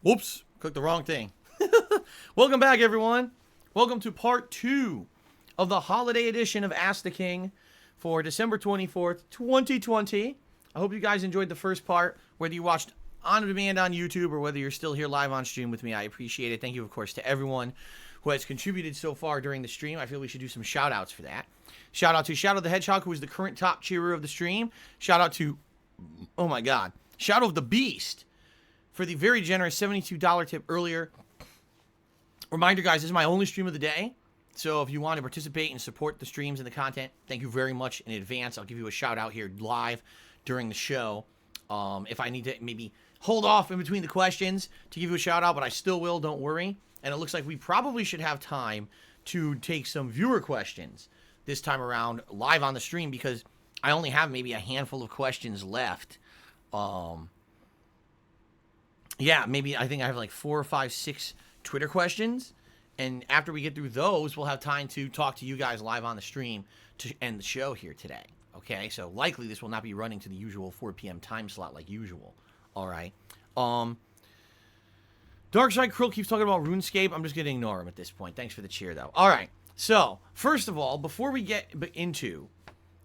Whoops, clicked the wrong thing. Welcome back, everyone. Welcome to part 2 of the holiday edition of Ask the King for December 24th, 2020. I hope you guys enjoyed the first part, whether you watched on demand on YouTube or whether you're still here live on stream with me. I appreciate it. Thank you, of course, to everyone who has contributed so far during the stream. I feel we should do some shout outs for that. Shout out to Shadow the Hedgehog, who is the current top cheerer of the stream. Shout out to, oh my God, Shadow of the Beast for the very generous $72 tip earlier. Reminder, guys, this is my only stream of the day. So if you want to participate and support the streams and the content, thank you very much in advance. I'll give you a shout out here live during the show. If I need to maybe hold off in between the questions to give you a shout out, but I still will, don't worry. And it looks like we probably should have time to take some viewer questions this time around live on the stream because I only have maybe a handful of questions left. Yeah, maybe I think I have like 4 or 5, 6 Twitter questions. And after we get through those, we'll have time to talk to you guys live on the stream to end the show here today. Okay, so likely this will not be running to the usual 4 p.m. time slot like usual. All right. Darkside Krill keeps talking about RuneScape. I'm just going to ignore him at this point. Thanks for the cheer, though. All right. So, first of all, before we get into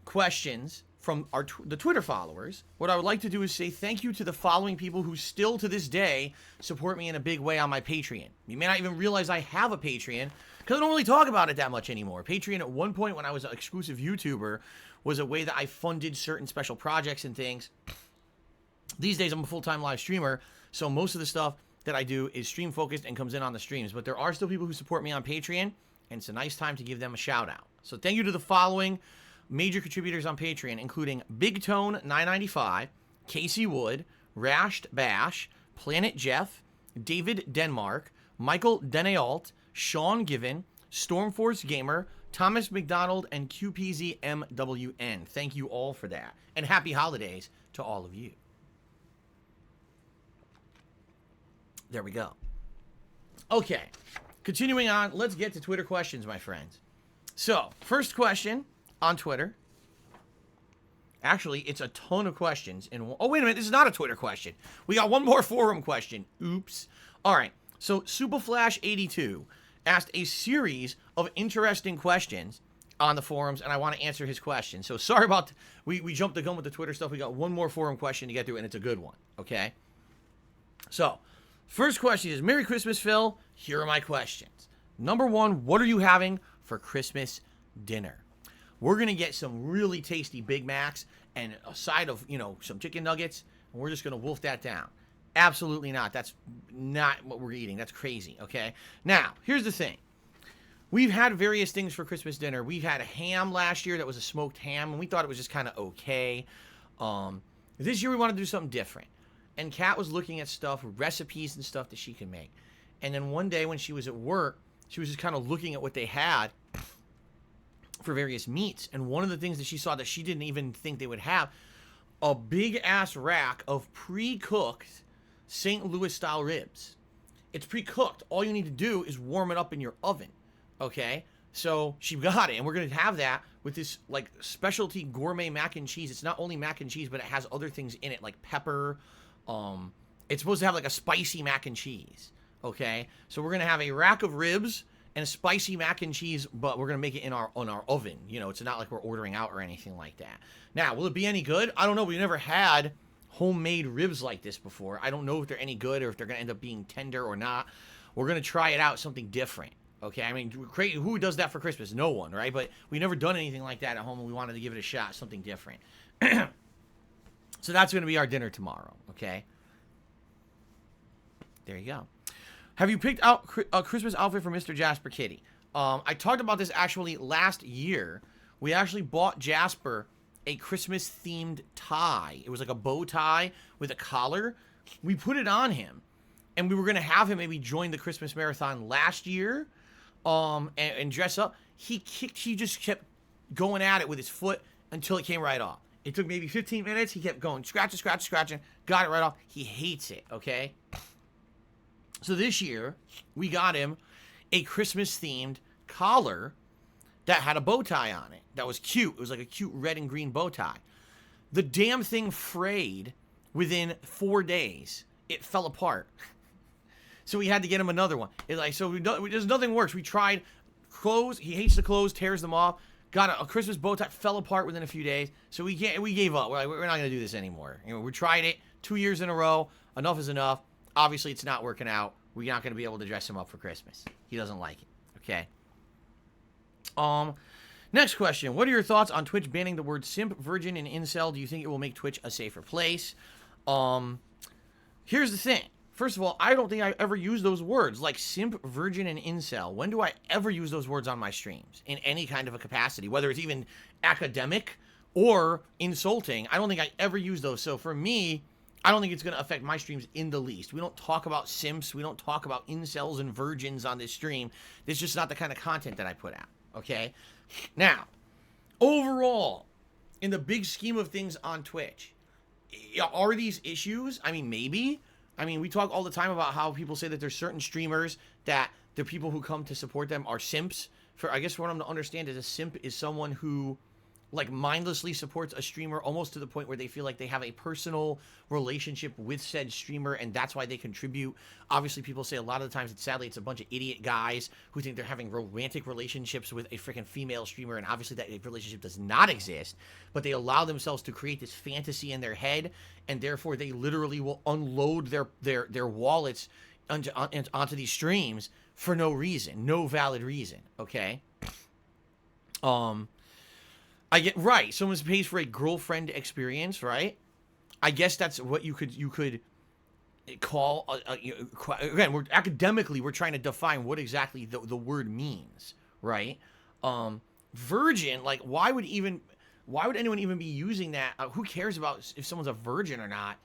questions from the Twitter followers, what I would like to do is say thank you to the following people who still to this day support me in a big way on my Patreon. You may not even realize I have a Patreon because I don't really talk about it that much anymore. Patreon at one point when I was an exclusive YouTuber was a way that I funded certain special projects and things. These days I'm a full-time live streamer, so most of the stuff that I do is stream focused and comes in on the streams, but there are still people who support me on Patreon, and it's a nice time to give them a shout out. So thank you to the following major contributors on Patreon, including Big Tone 995, Casey Wood, Rashed Bash, Planet Jeff, David Denmark, Michael Denault, Sean Given, Stormforce Gamer, Thomas McDonald, and QPZMWN. Thank you all for that. And happy holidays to all of you. There we go. Okay, continuing on, let's get to Twitter questions, my friends. So, first question on Twitter. Actually, it's a ton of questions. Oh, wait a minute. This is not a Twitter question. We got one more forum question. Oops. All right. So, Superflash82 asked a series of interesting questions on the forums, and I want to answer his question. So, sorry about... We jumped the gun with the Twitter stuff. We got one more forum question to get through, and it's a good one. Okay? So, first question is, Merry Christmas, Phil. Here are my questions. Number 1, what are you having for Christmas dinner? We're going to get some really tasty Big Macs and a side of, some chicken nuggets, and we're just going to wolf that down. Absolutely not. That's not what we're eating. That's crazy, okay? Now, here's the thing. We've had various things for Christmas dinner. We've had a ham last year that was a smoked ham, and we thought it was just kind of okay. This year we want to do something different. And Kat was looking at stuff, recipes and stuff that she can make. And then one day when she was at work, she was just kind of looking at what they had for various meats, and one of the things that she saw that she didn't even think they would have, a big ass rack of pre-cooked St. Louis style ribs. It's pre-cooked. All you need to do is warm it up in your oven. Okay, so she got it, and we're gonna have that with this like specialty gourmet mac and cheese. It's not only mac and cheese, but it has other things in it like pepper. It's supposed to have like a spicy mac and cheese. Okay, so we're gonna have a rack of ribs and a spicy mac and cheese, but we're gonna make it in our oven. It's not like we're ordering out or anything like that. Now, will it be any good? I don't know. We've never had homemade ribs like this before. I don't know if they're any good or if they're gonna end up being tender or not. We're gonna try it out, something different. Okay, I mean, who does that for Christmas? No one, right? But we've never done anything like that at home, and we wanted to give it a shot, something different. So that's gonna be our dinner tomorrow. Okay. There you go. Have you picked out a Christmas outfit for Mr. Jasper Kitty? I talked about this actually last year. We actually bought Jasper a Christmas-themed tie. It was like a bow tie with a collar. We put it on him, and we were going to have him maybe join the Christmas marathon last year and dress up. He just kept going at it with his foot until it came right off. It took maybe 15 minutes. He kept going, scratching, got it right off. He hates it, okay? So this year, we got him a Christmas-themed collar that had a bow tie on it. That was cute. It was like a cute red and green bow tie. The damn thing frayed within 4 days. It fell apart. So we had to get him another one. It's like, so there's nothing works. We tried clothes. He hates the clothes, tears them off. Got a Christmas bow tie, fell apart within a few days. So we gave up. We're like, we're not going to do this anymore. You know, we tried it 2 years in a row. Enough is enough. Obviously, it's not working out. We're not going to be able to dress him up for Christmas. He doesn't like it. Okay. Next question. What are your thoughts on Twitch banning the word simp, virgin, and incel? Do you think it will make Twitch a safer place? Here's the thing. First of all, I don't think I ever use those words like simp, virgin, and incel. When do I ever use those words on my streams in any kind of a capacity, whether it's even academic or insulting? I don't think I ever use those. So for me, I don't think it's going to affect my streams in the least. We don't talk about simps. We don't talk about incels and virgins on this stream. It's just not the kind of content that I put out. Okay? Now, overall, in the big scheme of things on Twitch, are these issues? I mean, maybe. I mean, we talk all the time about how people say that there's certain streamers that the people who come to support them are simps. For I guess what I'm to understand is a simp is someone who like mindlessly supports a streamer almost to the point where they feel like they have a personal relationship with said streamer, and that's why they contribute. Obviously, people say a lot of the times sadly it's a bunch of idiot guys who think they're having romantic relationships with a freaking female streamer, and obviously that relationship does not exist, but they allow themselves to create this fantasy in their head, and therefore they literally will unload their wallets onto these streams for no reason, no valid reason. Okay. I get right. Someone pays for a girlfriend experience, right? I guess that's what you could call. Again, we're academically we're trying to define what exactly the word means, right? Virgin, like why would anyone even be using that? Who cares about if someone's a virgin or not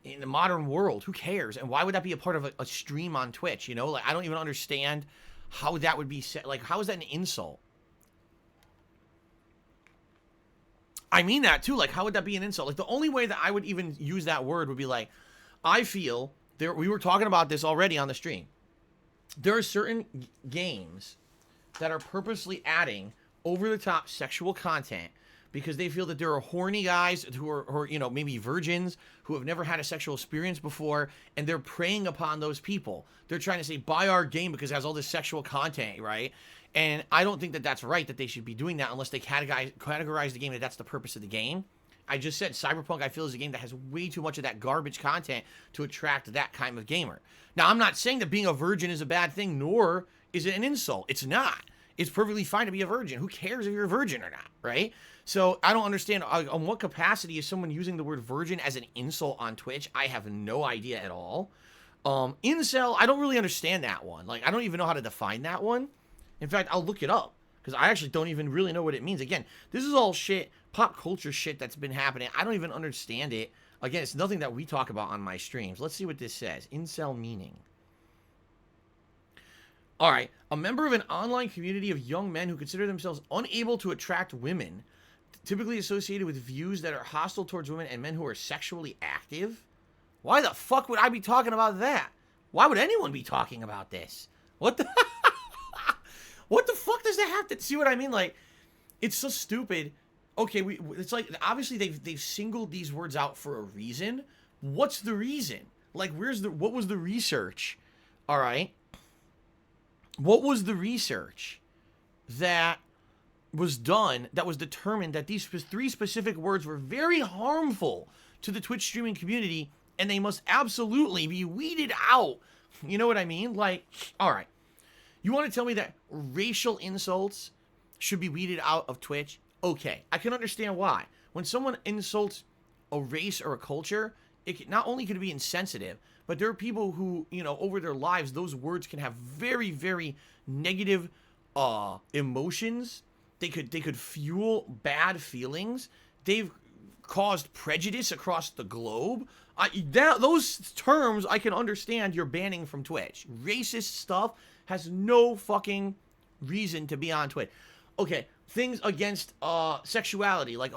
in the modern world? Who cares? And why would that be a part of a stream on Twitch? You know, like I don't even understand how that would be set. Like, how is that an insult? I mean that too. Like, how would that be an insult? Like, the only way that I would even use that word would be like, I feel there. We were talking about this already on the stream. There are certain games that are purposely adding over-the-top sexual content because they feel that there are horny guys who are, you know, maybe virgins who have never had a sexual experience before, and they're preying upon those people. They're trying to say, buy our game because it has all this sexual content, right? And I don't think that that's right, that they should be doing that unless they categorize the game that that's the purpose of the game. I just said Cyberpunk, I feel, is a game that has way too much of that garbage content to attract that kind of gamer. Now, I'm not saying that being a virgin is a bad thing, nor is it an insult. It's not. It's perfectly fine to be a virgin. Who cares if you're a virgin or not, right? So I don't understand on what capacity is someone using the word virgin as an insult on Twitch. I have no idea at all. Incel, I don't really understand that one. Like, I don't even know how to define that one. In fact, I'll look it up because I actually don't even really know what it means. Again, this is all shit, pop culture shit that's been happening. I don't even understand it. Again, it's nothing that we talk about on my streams. Let's see what this says. Incel meaning. All right. A member of an online community of young men who consider themselves unable to attract women, typically associated with views that are hostile towards women and men who are sexually active. Why the fuck would I be talking about that? Why would anyone be talking about this? What the... What the fuck does that have to see what I mean? Like, it's so stupid. Okay, it's like obviously they've singled these words out for a reason. What's the reason? Like, what was the research? All right. What was the research that was done that was determined that these three specific words were very harmful to the Twitch streaming community and they must absolutely be weeded out? You know what I mean? Like, all right. You want to tell me that racial insults should be weeded out of Twitch? Okay, I can understand why. When someone insults a race or a culture, not only can it be insensitive, but there are people who, you know, over their lives, those words can have very, very negative emotions. They could fuel bad feelings. They've caused prejudice across the globe. Those terms I can understand you're banning from Twitch. Racist stuff has no fucking reason to be on Twitch. Okay, things against sexuality, like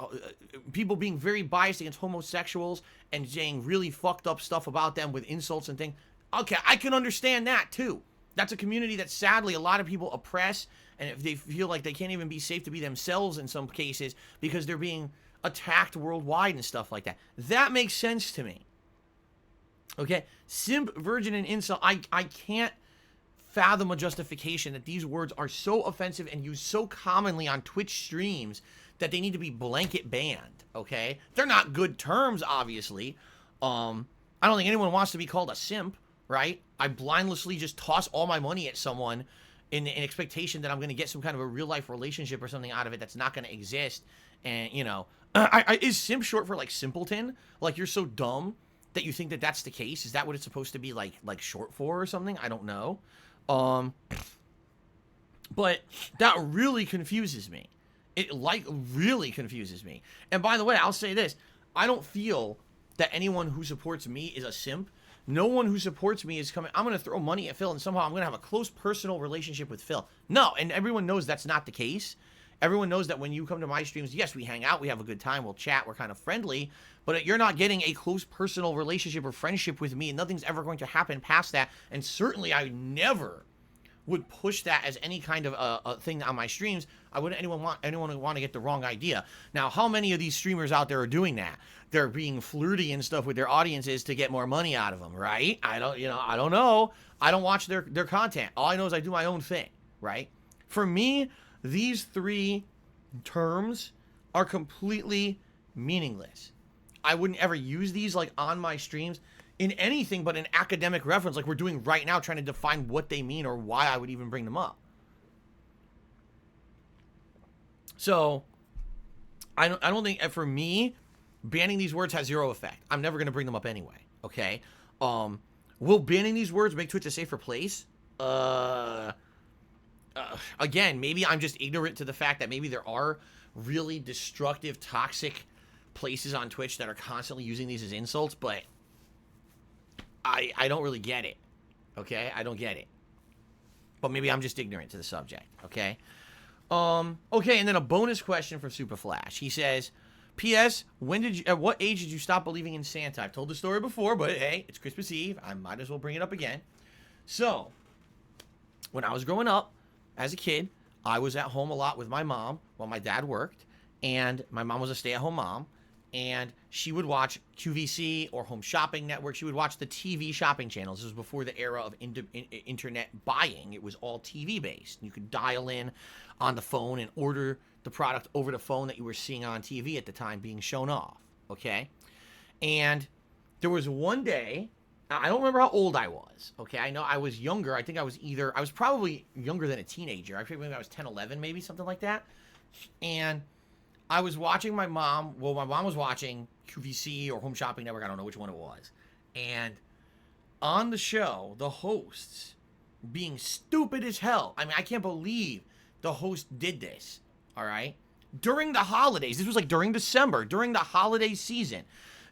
people being very biased against homosexuals and saying really fucked up stuff about them with insults and things. Okay, I can understand that too. That's a community that sadly a lot of people oppress, and if they feel like they can't even be safe to be themselves in some cases because they're being attacked worldwide and stuff like that. That makes sense to me. Okay? Simp, virgin, and incel. I can't fathom a justification that these words are so offensive and used so commonly on Twitch streams that they need to be blanket banned. Okay? They're not good terms, obviously. I don't think anyone wants to be called a simp, right? I blindlessly just toss all my money at someone in expectation that I'm going to get some kind of a real life relationship or something out of it that's not going to exist. And, you know, is simp short for like simpleton? Like you're so dumb that you think that that's the case? Is that what it's supposed to be like short for or something? I don't know. But that really confuses me. It like really confuses me. And by the way, I'll say this. I don't feel that anyone who supports me is a simp. No one who supports me is coming, I'm going to throw money at Phil and somehow I'm going to have a close personal relationship with Phil. No, and everyone knows that's not the case. Everyone knows that when you come to my streams, yes, we hang out, we have a good time, we'll chat, we're kind of friendly, but you're not getting a close personal relationship or friendship with me, and nothing's ever going to happen past that, and certainly I never would push that as any kind of a thing on my streams. I wouldn't anyone want to get the wrong idea. Now, how many of these streamers out there are doing that? They're being flirty and stuff with their audiences to get more money out of them, right? I don't know. I don't watch their content. All I know is I do my own thing, right? For me, these three terms are completely meaningless. I wouldn't ever use these like on my streams in anything but an academic reference like we're doing right now, trying to define what they mean or why I would even bring them up. So I don't think, for me, banning these words has zero effect. I'm never going to bring them up anyway, okay? Will banning these words make Twitch a safer place? Again, maybe I'm just ignorant to the fact that maybe there are really destructive, toxic places on Twitch that are constantly using these as insults, but I don't really get it, okay? I don't get it. But maybe I'm just ignorant to the subject, okay? Okay, and then a bonus question from Super Flash. He says, P.S. At what age did you stop believing in Santa? I've told the story before, but hey, it's Christmas Eve. I might as well bring it up again. So, when I was growing up, as a kid, I was at home a lot with my mom while my dad worked, and my mom was a stay-at-home mom, and she would watch QVC or Home Shopping Network. She would watch the TV shopping channels. This was before the era of internet buying. It was all TV-based. You could dial in on the phone and order the product over the phone that you were seeing on TV at the time being shown off, okay? And there was one day, I don't remember how old I was, okay? I know I was younger. I think I was probably younger than a teenager. I think maybe I was 10, 11, maybe, something like that. And I was watching my mom was watching QVC or Home Shopping Network. I don't know which one it was. And on the show, the hosts being stupid as hell. I mean, I can't believe the host did this, all right? During the holidays, this was like during December, during the holiday season,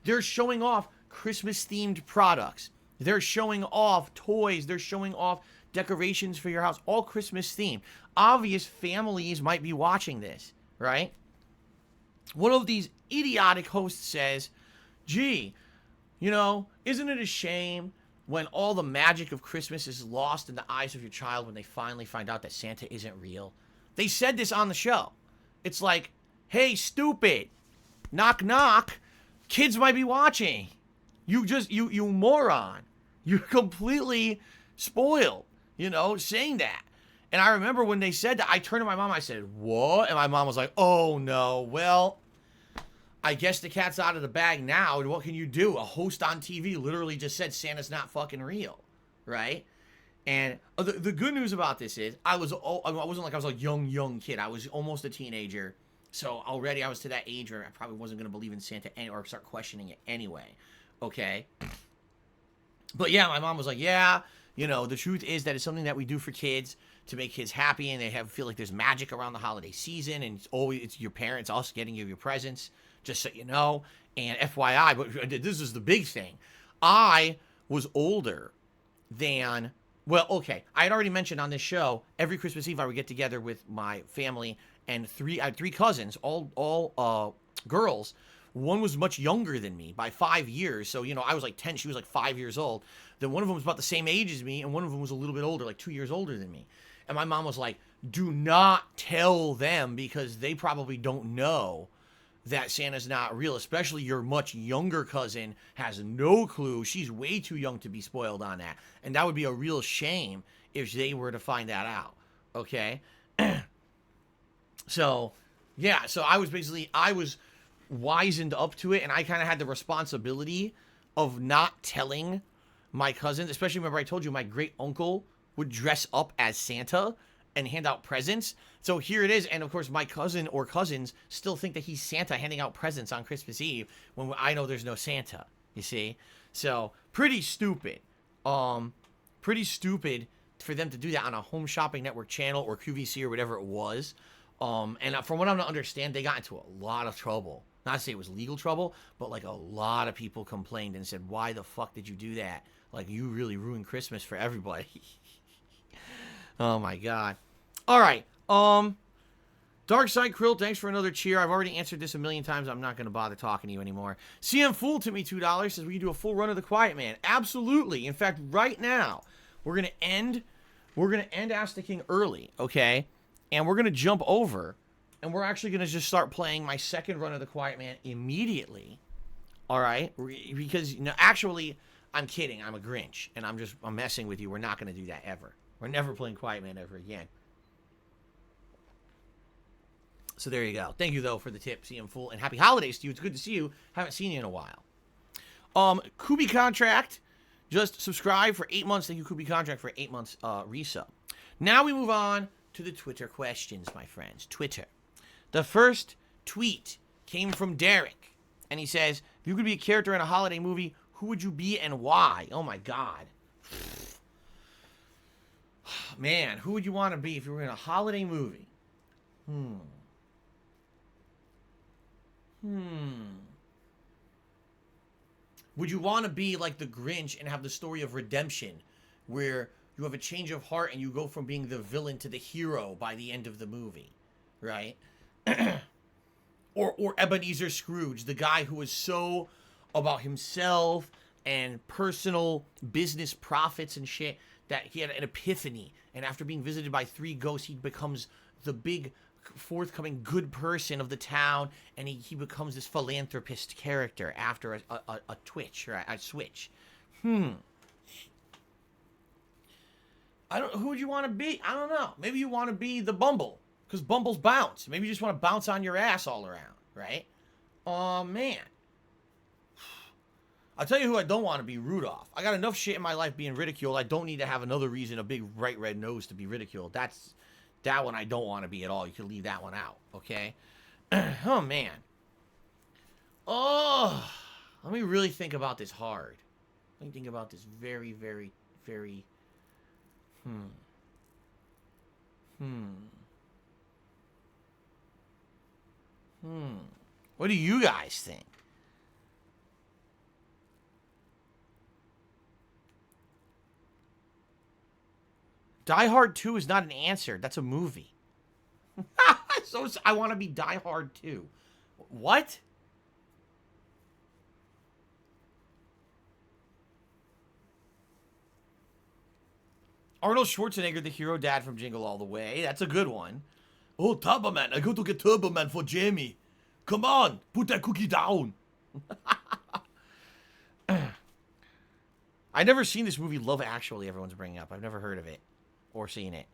they're showing off Christmas-themed products. They're showing off toys. They're showing off decorations for your house, all Christmas-themed. Obvious families might be watching this, right? One of these idiotic hosts says, gee, isn't it a shame when all the magic of Christmas is lost in the eyes of your child when they finally find out that Santa isn't real? They said this on the show. It's like, hey, stupid, knock, knock, kids might be watching. You moron. You're completely spoiled, saying that. And I remember when they said that, I turned to my mom, I said, what? And my mom was like, oh, no, well, I guess the cat's out of the bag now, and what can you do? A host on TV literally just said Santa's not fucking real, right? And the good news about this is, I wasn't like I was a young kid. I was almost a teenager, so already I was to that age where I probably wasn't going to believe in Santa or start questioning it anyway, okay? But yeah, my mom was like, yeah, the truth is that it's something that we do for kids to make kids happy, and they feel like there's magic around the holiday season, and it's your parents also getting you your presents, just so you know. And FYI, but this is the big thing. I was older than, well, okay, I had already mentioned on this show, every Christmas Eve I would get together with my family, and I had three cousins, all girls. One was much younger than me by 5 years. So, I was like 10. She was like 5 years old. Then one of them was about the same age as me. And one of them was a little bit older, like 2 years older than me. And my mom was like, do not tell them because they probably don't know that Santa's not real, especially your much younger cousin has no clue. She's way too young to be spoiled on that. And that would be a real shame if they were to find that out. Okay? So, yeah, so I was wizened up to it, and I kind of had the responsibility of not telling my cousins, especially remember I told you my great uncle would dress up as Santa and hand out presents. So here it is, and of course my cousin or cousins still think that he's Santa handing out presents on Christmas Eve when I know there's no Santa, you see? So, pretty stupid. Pretty stupid for them to do that on a Home Shopping Network channel or QVC or whatever it was. And from what I'm to understand, they got into a lot of trouble. Not to say it was legal trouble, but like a lot of people complained and said, why the fuck did you do that? Like, you really ruined Christmas for everybody. Oh my God. All right. Dark Side Krill, thanks for another cheer. I've already answered this a million times. I'm not going to bother talking to you anymore. CM Fool to me $2 says we can do a full run of The Quiet Man. Absolutely. In fact, right now, we're going to end Ask the King early, okay? And we're going to jump over, and we're actually going to just start playing my second run of The Quiet Man immediately. All right? Because, actually, I'm kidding. I'm a Grinch, and I'm messing with you. We're not going to do that ever. We're never playing Quiet Man ever again. So there you go. Thank you, though, for the tip, CM Fool, and happy holidays to you. It's good to see you. Haven't seen you in a while. Kubi Contract, just subscribe for 8 months. Thank you, Kubi Contract, for 8 months resub. Now we move on to the Twitter questions, my friends. Twitter. The first tweet came from Derek, and he says, if you could be a character in a holiday movie, who would you be and why? Oh, my God. Man, who would you want to be if you were in a holiday movie? Would you want to be like the Grinch and have the story of redemption, where you have a change of heart and you go from being the villain to the hero by the end of the movie, right? or Ebenezer Scrooge, the guy who was so about himself and personal business profits and shit that he had an epiphany, and after being visited by 3 ghosts, he becomes the big forthcoming good person of the town, and he becomes this philanthropist character after a twitch or a switch. Who would you want to be? I don't know. Maybe you want to be the Bumble, because Bumbles bounce. Maybe you just want to bounce on your ass all around, right? Oh, man. I'll tell you who I don't want to be, Rudolph. I got enough shit in my life being ridiculed. I don't need to have another reason, a big bright red nose, to be ridiculed. That one I don't want to be at all. You can leave that one out, okay? Oh, man. Oh, let me really think about this hard. Let me think about this very, very, very... What do you guys think? Die Hard 2 is not an answer. That's a movie. So I want to be Die Hard 2. What? Arnold Schwarzenegger, the hero dad from Jingle All the Way. That's a good one. Oh, Turbo Man. I go to get Turbo Man for Jamie. Come on. Put that cookie down. I've never seen this movie, Love Actually, everyone's bringing up. I've never heard of it or seen it.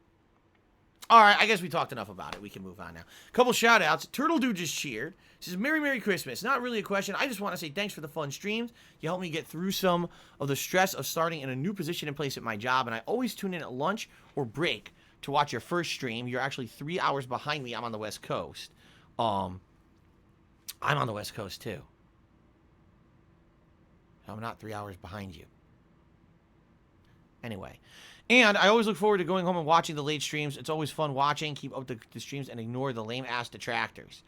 All right, I guess we talked enough about it. We can move on now. Couple shout-outs. Turtle Dude just cheered. He says, Merry, Merry Christmas. Not really a question. I just want to say thanks for the fun streams. You helped me get through some of the stress of starting in a new position and place at my job, and I always tune in at lunch or break to watch your first stream. You're actually 3 hours behind me. I'm on the West Coast. I'm on the West Coast, too. I'm not 3 hours behind you. Anyway. And I always look forward to going home and watching the late streams. It's always fun watching. Keep up the streams and ignore the lame-ass detractors.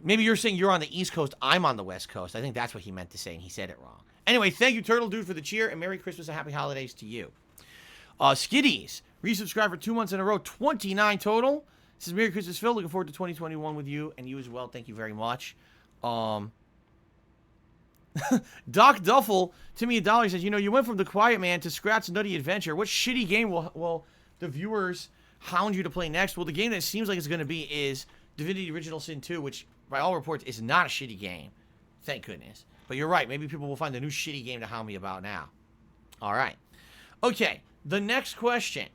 Maybe you're saying you're on the East Coast. I'm on the West Coast. I think that's what he meant to say, and he said it wrong. Anyway, thank you, Turtle Dude, for the cheer, and Merry Christmas and Happy Holidays to you. Skiddies, resubscribed for 2 months in a row, 29 total. This is Merry Christmas, Phil. Looking forward to 2021 with you, and you as well. Thank you very much. Doc Duffel, Timmy $1 says, you went from The Quiet Man to Scrat's Nutty Adventure. What shitty game will the viewers hound you to play next? Well, the game that it seems like it's going to be is Divinity Original Sin 2, which by all reports is not a shitty game. Thank goodness. But you're right. Maybe people will find a new shitty game to hound me about now. All right. Okay. The next question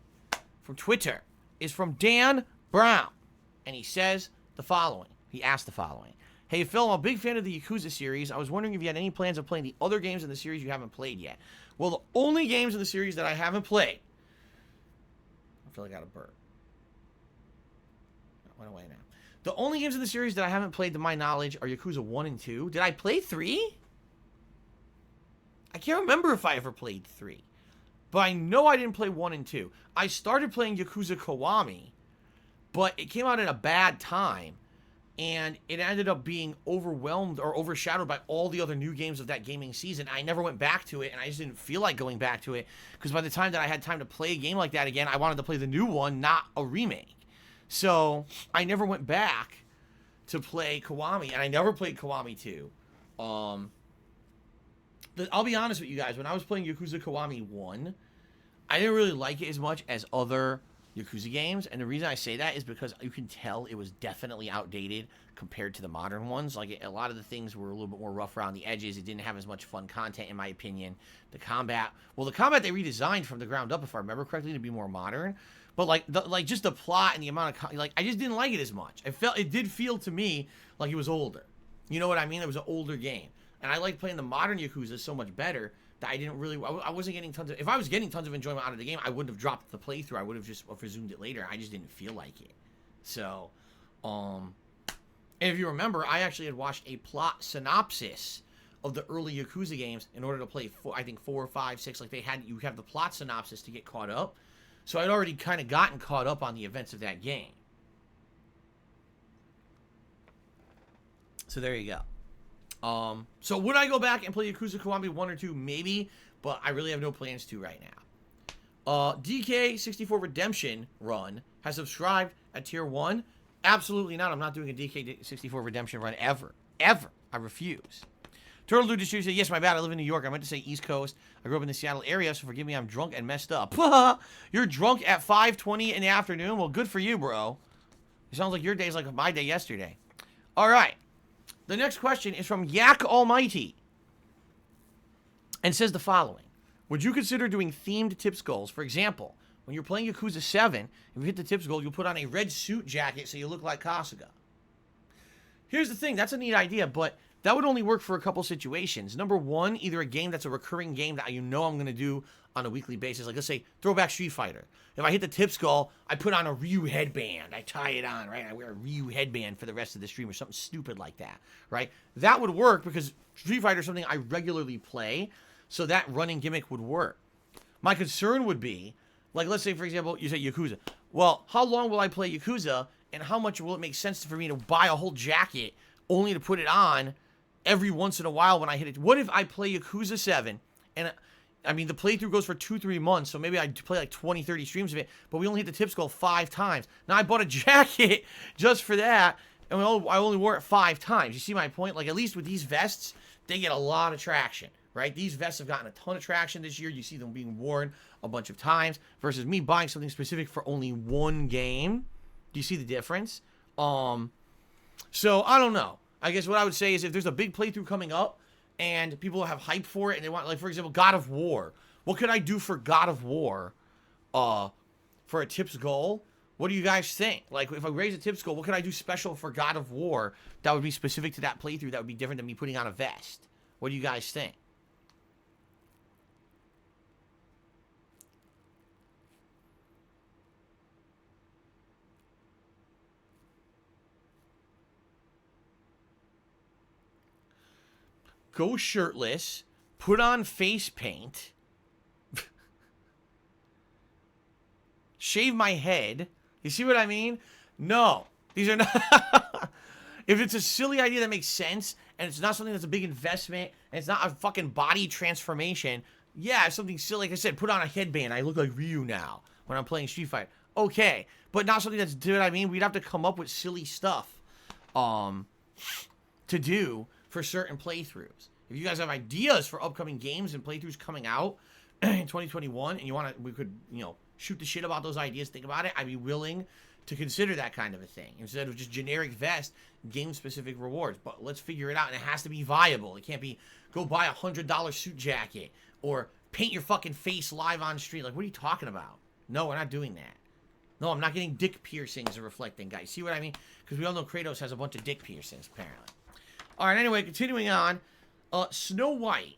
from Twitter is from Dan Brown. And he says the following. He asked the following. Hey, Phil, I'm a big fan of the Yakuza series. I was wondering if you had any plans of playing the other games in the series you haven't played yet. Well, the only games in the series that I haven't played... I feel like I got a burp. That went away now. The only games in the series that I haven't played, to my knowledge, are Yakuza 1 and 2. Did I play 3? I can't remember if I ever played 3. But I know I didn't play 1 and 2. I started playing Yakuza Kiwami, but it came out at a bad time. And it ended up being overwhelmed or overshadowed by all the other new games of that gaming season. I never went back to it, and I just didn't feel like going back to it. Because by the time that I had time to play a game like that again, I wanted to play the new one, not a remake. So, I never went back to play Kiwami, and I never played Kiwami 2. I'll be honest with you guys, when I was playing Yakuza Kiwami 1, I didn't really like it as much as other Yakuza games, and the reason I say that is because you can tell it was definitely outdated compared to the modern ones. Like, a lot of the things were a little bit more rough around the edges. It didn't have as much fun content, in my opinion. The combat they redesigned from the ground up, if I remember correctly, to be more modern. But just the plot and the amount of I just didn't like it as much. It did feel to me like it was older. You know what I mean? It was an older game, and I like playing the modern Yakuza so much better that I wasn't getting tons of... If I was getting tons of enjoyment out of the game, I wouldn't have dropped the playthrough. I would have just resumed it later. I just didn't feel like it. So, and if you remember, I actually had watched a plot synopsis of the early Yakuza games in order to play 4, 5, 6. Like, you have the plot synopsis to get caught up. So I'd already kind of gotten caught up on the events of that game. So there you go. So would I go back and play Yakuza Kiwami 1 or 2? Maybe, but I really have no plans to right now. DK64 Redemption Run has subscribed at tier 1. Absolutely not. I'm not doing a DK64 Redemption Run ever. Ever. I refuse. Turtle Dude Distributor said, yes, my bad. I live in New York. I meant to say East Coast. I grew up in the Seattle area, so forgive me. I'm drunk and messed up. You're drunk at 5:20 in the afternoon? Well, good for you, bro. It sounds like your day's like my day yesterday. All right. The next question is from Yak Almighty and says the following. Would you consider doing themed tips goals? For example, when you're playing Yakuza 7, if you hit the tips goal, you'll put on a red suit jacket so you look like Kasuga. Here's the thing. That's a neat idea, but that would only work for a couple situations. Number one, either a game that's a recurring game that you know I'm going to do on a weekly basis. Like, let's say, Throwback Street Fighter. If I hit the tips goal, I put on a Ryu headband. I tie it on, right? I wear a Ryu headband for the rest of the stream or something stupid like that, right? That would work because Street Fighter is something I regularly play, so that running gimmick would work. My concern would be, like, let's say, for example, you say Yakuza. Well, how long will I play Yakuza, and how much will it make sense for me to buy a whole jacket only to put it on every once in a while when I hit it? What if I play Yakuza 7, and I mean, the playthrough goes for 2-3 months, so maybe I play like 20, 30 streams of it, but we only hit the tips goal 5 times. Now, I bought a jacket just for that, and I only wore it 5 times. You see my point? Like, at least with these vests, they get a lot of traction, right? These vests have gotten a ton of traction this year. You see them being worn a bunch of times, versus me buying something specific for only one game. Do you see the difference? So, I don't know. I guess what I would say is if there's a big playthrough coming up, and people have hype for it, and they want, like, for example, God of War. What could I do for God of War for a tips goal? What do you guys think? Like, if I raise a tips goal, what could I do special for God of War that would be specific to that playthrough that would be different than me putting on a vest? What do you guys think? Go shirtless, put on face paint, shave my head. You see what I mean? No, these are not. If it's a silly idea that makes sense, and it's not something that's a big investment, and it's not a fucking body transformation, yeah, it's something silly. Like I said, put on a headband. I look like Ryu now when I'm playing Street Fighter. Okay, but not something that's, do you know what I mean? We'd have to come up with silly stuff to do for certain playthroughs. If you guys have ideas for upcoming games and playthroughs coming out in 2021, and you want to, we could, you know, shoot the shit about those ideas, think about it. I'd be willing to consider that kind of a thing instead of just generic vest, game-specific rewards. But let's figure it out, and it has to be viable. It can't be go buy a $100 suit jacket or paint your fucking face live on stream. Like, what are you talking about? No, we're not doing that. No, I'm not getting dick piercings or reflecting, guys. See what I mean? Because we all know Kratos has a bunch of dick piercings, apparently. All right, anyway, continuing on. Snow White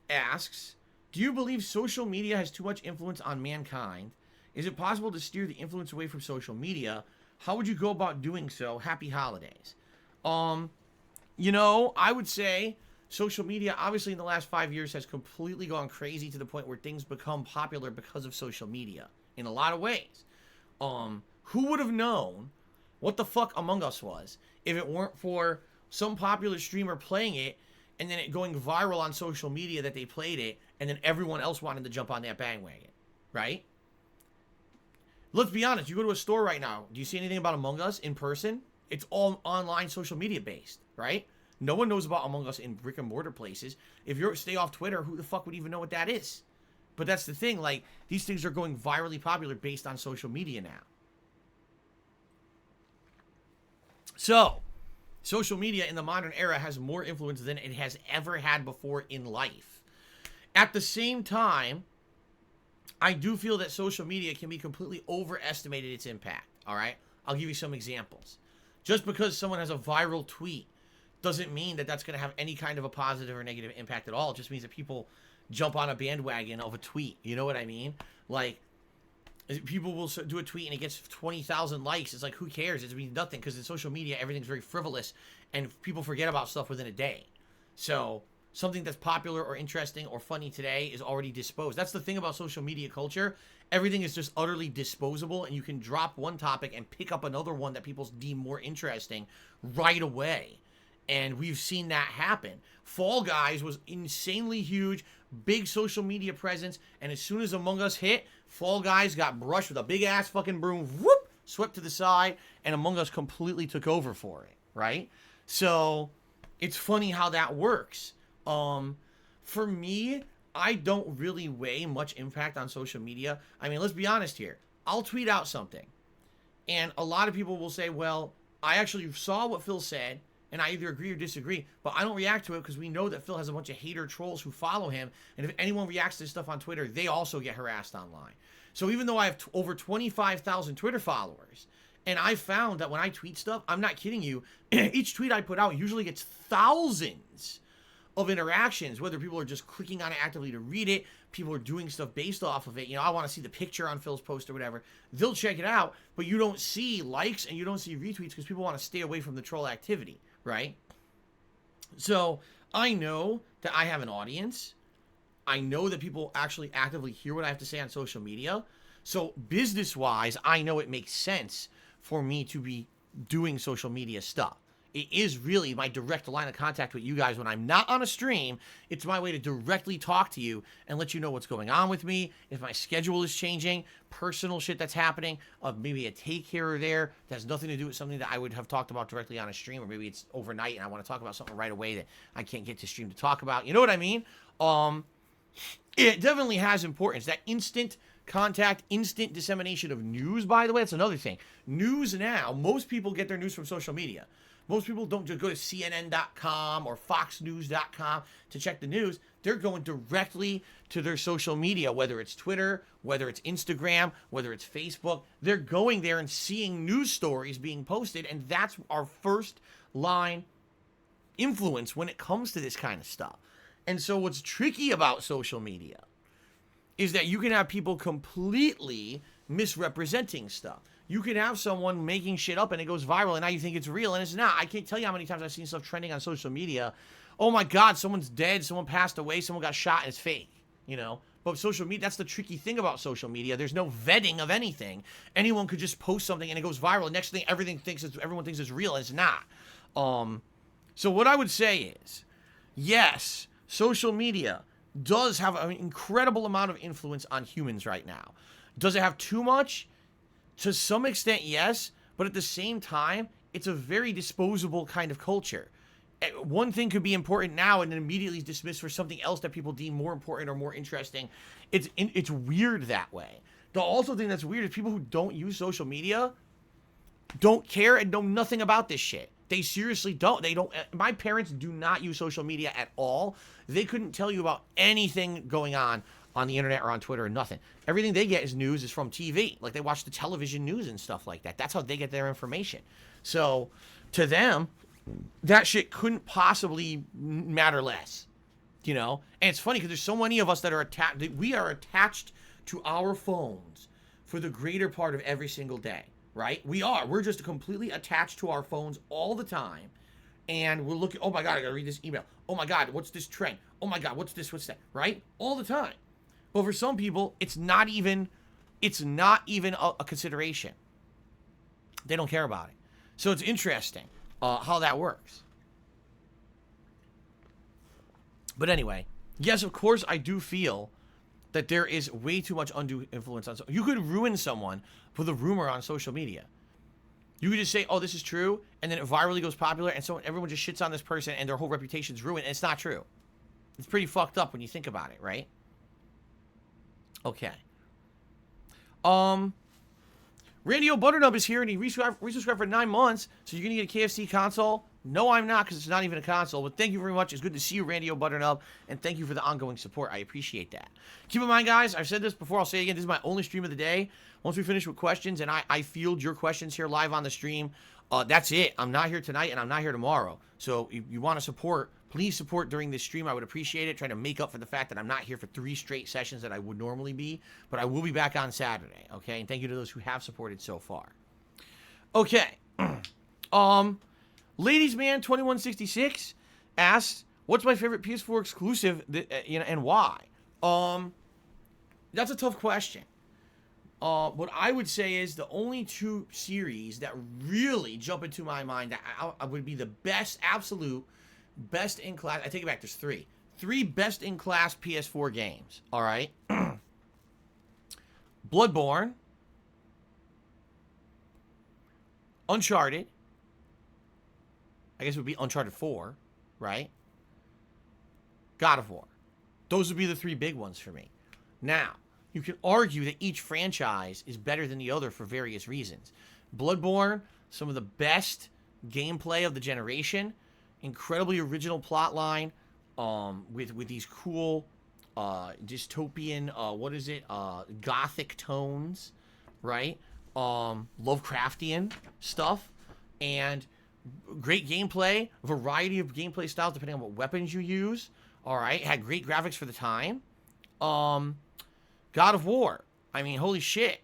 asks, do you believe social media has too much influence on mankind? Is it possible to steer the influence away from social media? How would you go about doing so? Happy holidays. You know, I would say social media, obviously in the last 5 years, has completely gone crazy to the point where things become popular because of social media in a lot of ways. Who would have known what the fuck Among Us was if it weren't for some popular streamer playing it and then it going viral on social media that they played it, and then everyone else wanted to jump on that bandwagon, right? Let's be honest, you go to a store right now, do you see anything about Among Us in person? It's all online social media based, right? No one knows about Among Us in brick and mortar places. If you stay off Twitter, who the fuck would even know what that is? But that's the thing, like, these things are going virally popular based on social media now. So, social media in the modern era has more influence than it has ever had before in life. At the same time, I do feel that social media can be completely overestimated its impact, all right? I'll give you some examples. Just because someone has a viral tweet doesn't mean that that's going to have any kind of a positive or negative impact at all. It just means that people jump on a bandwagon of a tweet. You know what I mean? Like, people will do a tweet and it gets 20,000 likes. It's like, who cares? It means nothing because in social media, everything's very frivolous and people forget about stuff within a day. So something that's popular or interesting or funny today is already disposed. That's the thing about social media culture. Everything is just utterly disposable, and you can drop one topic and pick up another one that people deem more interesting right away. And we've seen that happen. Fall Guys was insanely huge, big social media presence, and as soon as Among Us hit, Fall Guys got brushed with a big-ass fucking broom, whoop, swept to the side, and Among Us completely took over for it, right? So, it's funny how that works. For me, I don't really weigh much impact on social media. I mean, let's be honest here. I'll tweet out something, and a lot of people will say, well, I actually saw what Phil said, and I either agree or disagree, but I don't react to it because we know that Phil has a bunch of hater trolls who follow him, and if anyone reacts to this stuff on Twitter, they also get harassed online. So even though I have over 25,000 Twitter followers, and I found that when I tweet stuff, I'm not kidding you, each tweet I put out usually gets thousands of interactions, whether people are just clicking on it actively to read it, people are doing stuff based off of it. You know, I want to see the picture on Phil's post or whatever. They'll check it out, but you don't see likes and you don't see retweets because people want to stay away from the troll activity, right? So I know that I have an audience. I know that people actually actively hear what I have to say on social media. So business-wise, I know it makes sense for me to be doing social media stuff. It is really my direct line of contact with you guys when I'm not on a stream. It's my way to directly talk to you and let you know what's going on with me, if my schedule is changing, personal shit that's happening, maybe a take here or there that has nothing to do with something that I would have talked about directly on a stream, or maybe it's overnight and I want to talk about something right away that I can't get to stream to talk about. You know what I mean? It definitely has importance. That instant contact, instant dissemination of news, by the way, that's another thing. News now, most people get their news from social media. Most people don't just go to CNN.com or FoxNews.com to check the news. They're going directly to their social media, whether it's Twitter, whether it's Instagram, whether it's Facebook. They're going there and seeing news stories being posted, and that's our first line influence when it comes to this kind of stuff. And so what's tricky about social media is that you can have people completely misrepresenting stuff. You can have someone making shit up and it goes viral and now you think it's real and it's not. I can't tell you how many times I've seen stuff trending on social media. Oh my God, someone's dead, someone passed away, someone got shot, and it's fake, you know? But social media, that's the tricky thing about social media. There's no vetting of anything. Anyone could just post something and it goes viral. Next thing, everyone thinks it's real and it's not. So what I would say is, yes, social media does have an incredible amount of influence on humans right now. Does it have too much? To some extent, yes, but at the same time, it's a very disposable kind of culture. One thing could be important now and then immediately dismissed for something else that people deem more important or more interesting. It's weird that way. The also thing that's weird is people who don't use social media don't care and know nothing about this shit. They seriously don't. They don't. My parents do not use social media at all. They couldn't tell you about anything going on the internet or on Twitter or nothing. Everything they get is news is from TV. Like, they watch the television news and stuff like that. That's how they get their information. So to them, that shit couldn't possibly matter less, you know? And it's funny because there's so many of us that are attached. We are attached to our phones for the greater part of every single day, right? We are. We're just completely attached to our phones all the time. And we're looking, oh my God, I gotta read this email. Oh my God, what's this trend? Oh my God, what's this, what's that, right? All the time. But for some people, it's not even a consideration. They don't care about it. So it's interesting how that works. But anyway, yes, of course, I do feel that there is way too much undue influence on. You could ruin someone with a rumor on social media. You could just say, "Oh, this is true," and then it virally goes popular, and so everyone just shits on this person, and their whole reputation's ruined. And it's not true. It's pretty fucked up when you think about it, right? Okay. Radio Butternub is here, and he resubscribed for 9 months. So you're gonna get a KFC console? No, I'm not, because it's not even a console. But thank you very much. It's good to see you, Radio Butternub, and thank you for the ongoing support. I appreciate that. Keep in mind, guys, I've said this before. I'll say it again. This is my only stream of the day. Once we finish with questions, and I field your questions here live on the stream, that's it. I'm not here tonight, and I'm not here tomorrow. So if you want to support, please support during this stream. I would appreciate it. Trying to make up for the fact that I'm not here for 3 straight sessions that I would normally be. But I will be back on Saturday, okay? And thank you to those who have supported so far. Okay. Ladies Man 2166 asks, "What's my favorite PS4 exclusive, and why?" That's a tough question. What I would say is the only 2 series that really jump into my mind that I would be the best, absolute best in class. I take it back. There's 3. 3 best in class PS4 games. All right. Bloodborne, Uncharted. I guess it would be Uncharted 4, right? God of War. Those would be the 3 big ones for me. Now, you can argue that each franchise is better than the other for various reasons. Bloodborne, some of the best gameplay of the generation, incredibly original plot line, with these cool dystopian, gothic tones, right? Lovecraftian stuff, and great gameplay, variety of gameplay styles depending on what weapons you use. All right, had great graphics for the time. God of War, I mean, holy shit.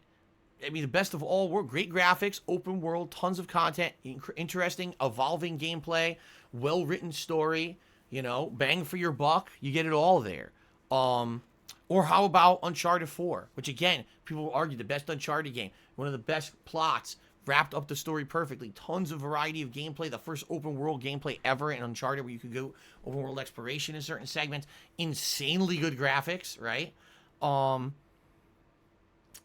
I mean, the best of all world, great graphics, open world, tons of content, interesting, evolving gameplay, well-written story, bang for your buck. You get it all there. Or how about Uncharted 4, which again, people will argue the best Uncharted game, one of the best plots, wrapped up the story perfectly, tons of variety of gameplay, the first open world gameplay ever in Uncharted where you could go open world exploration in certain segments, insanely good graphics, right?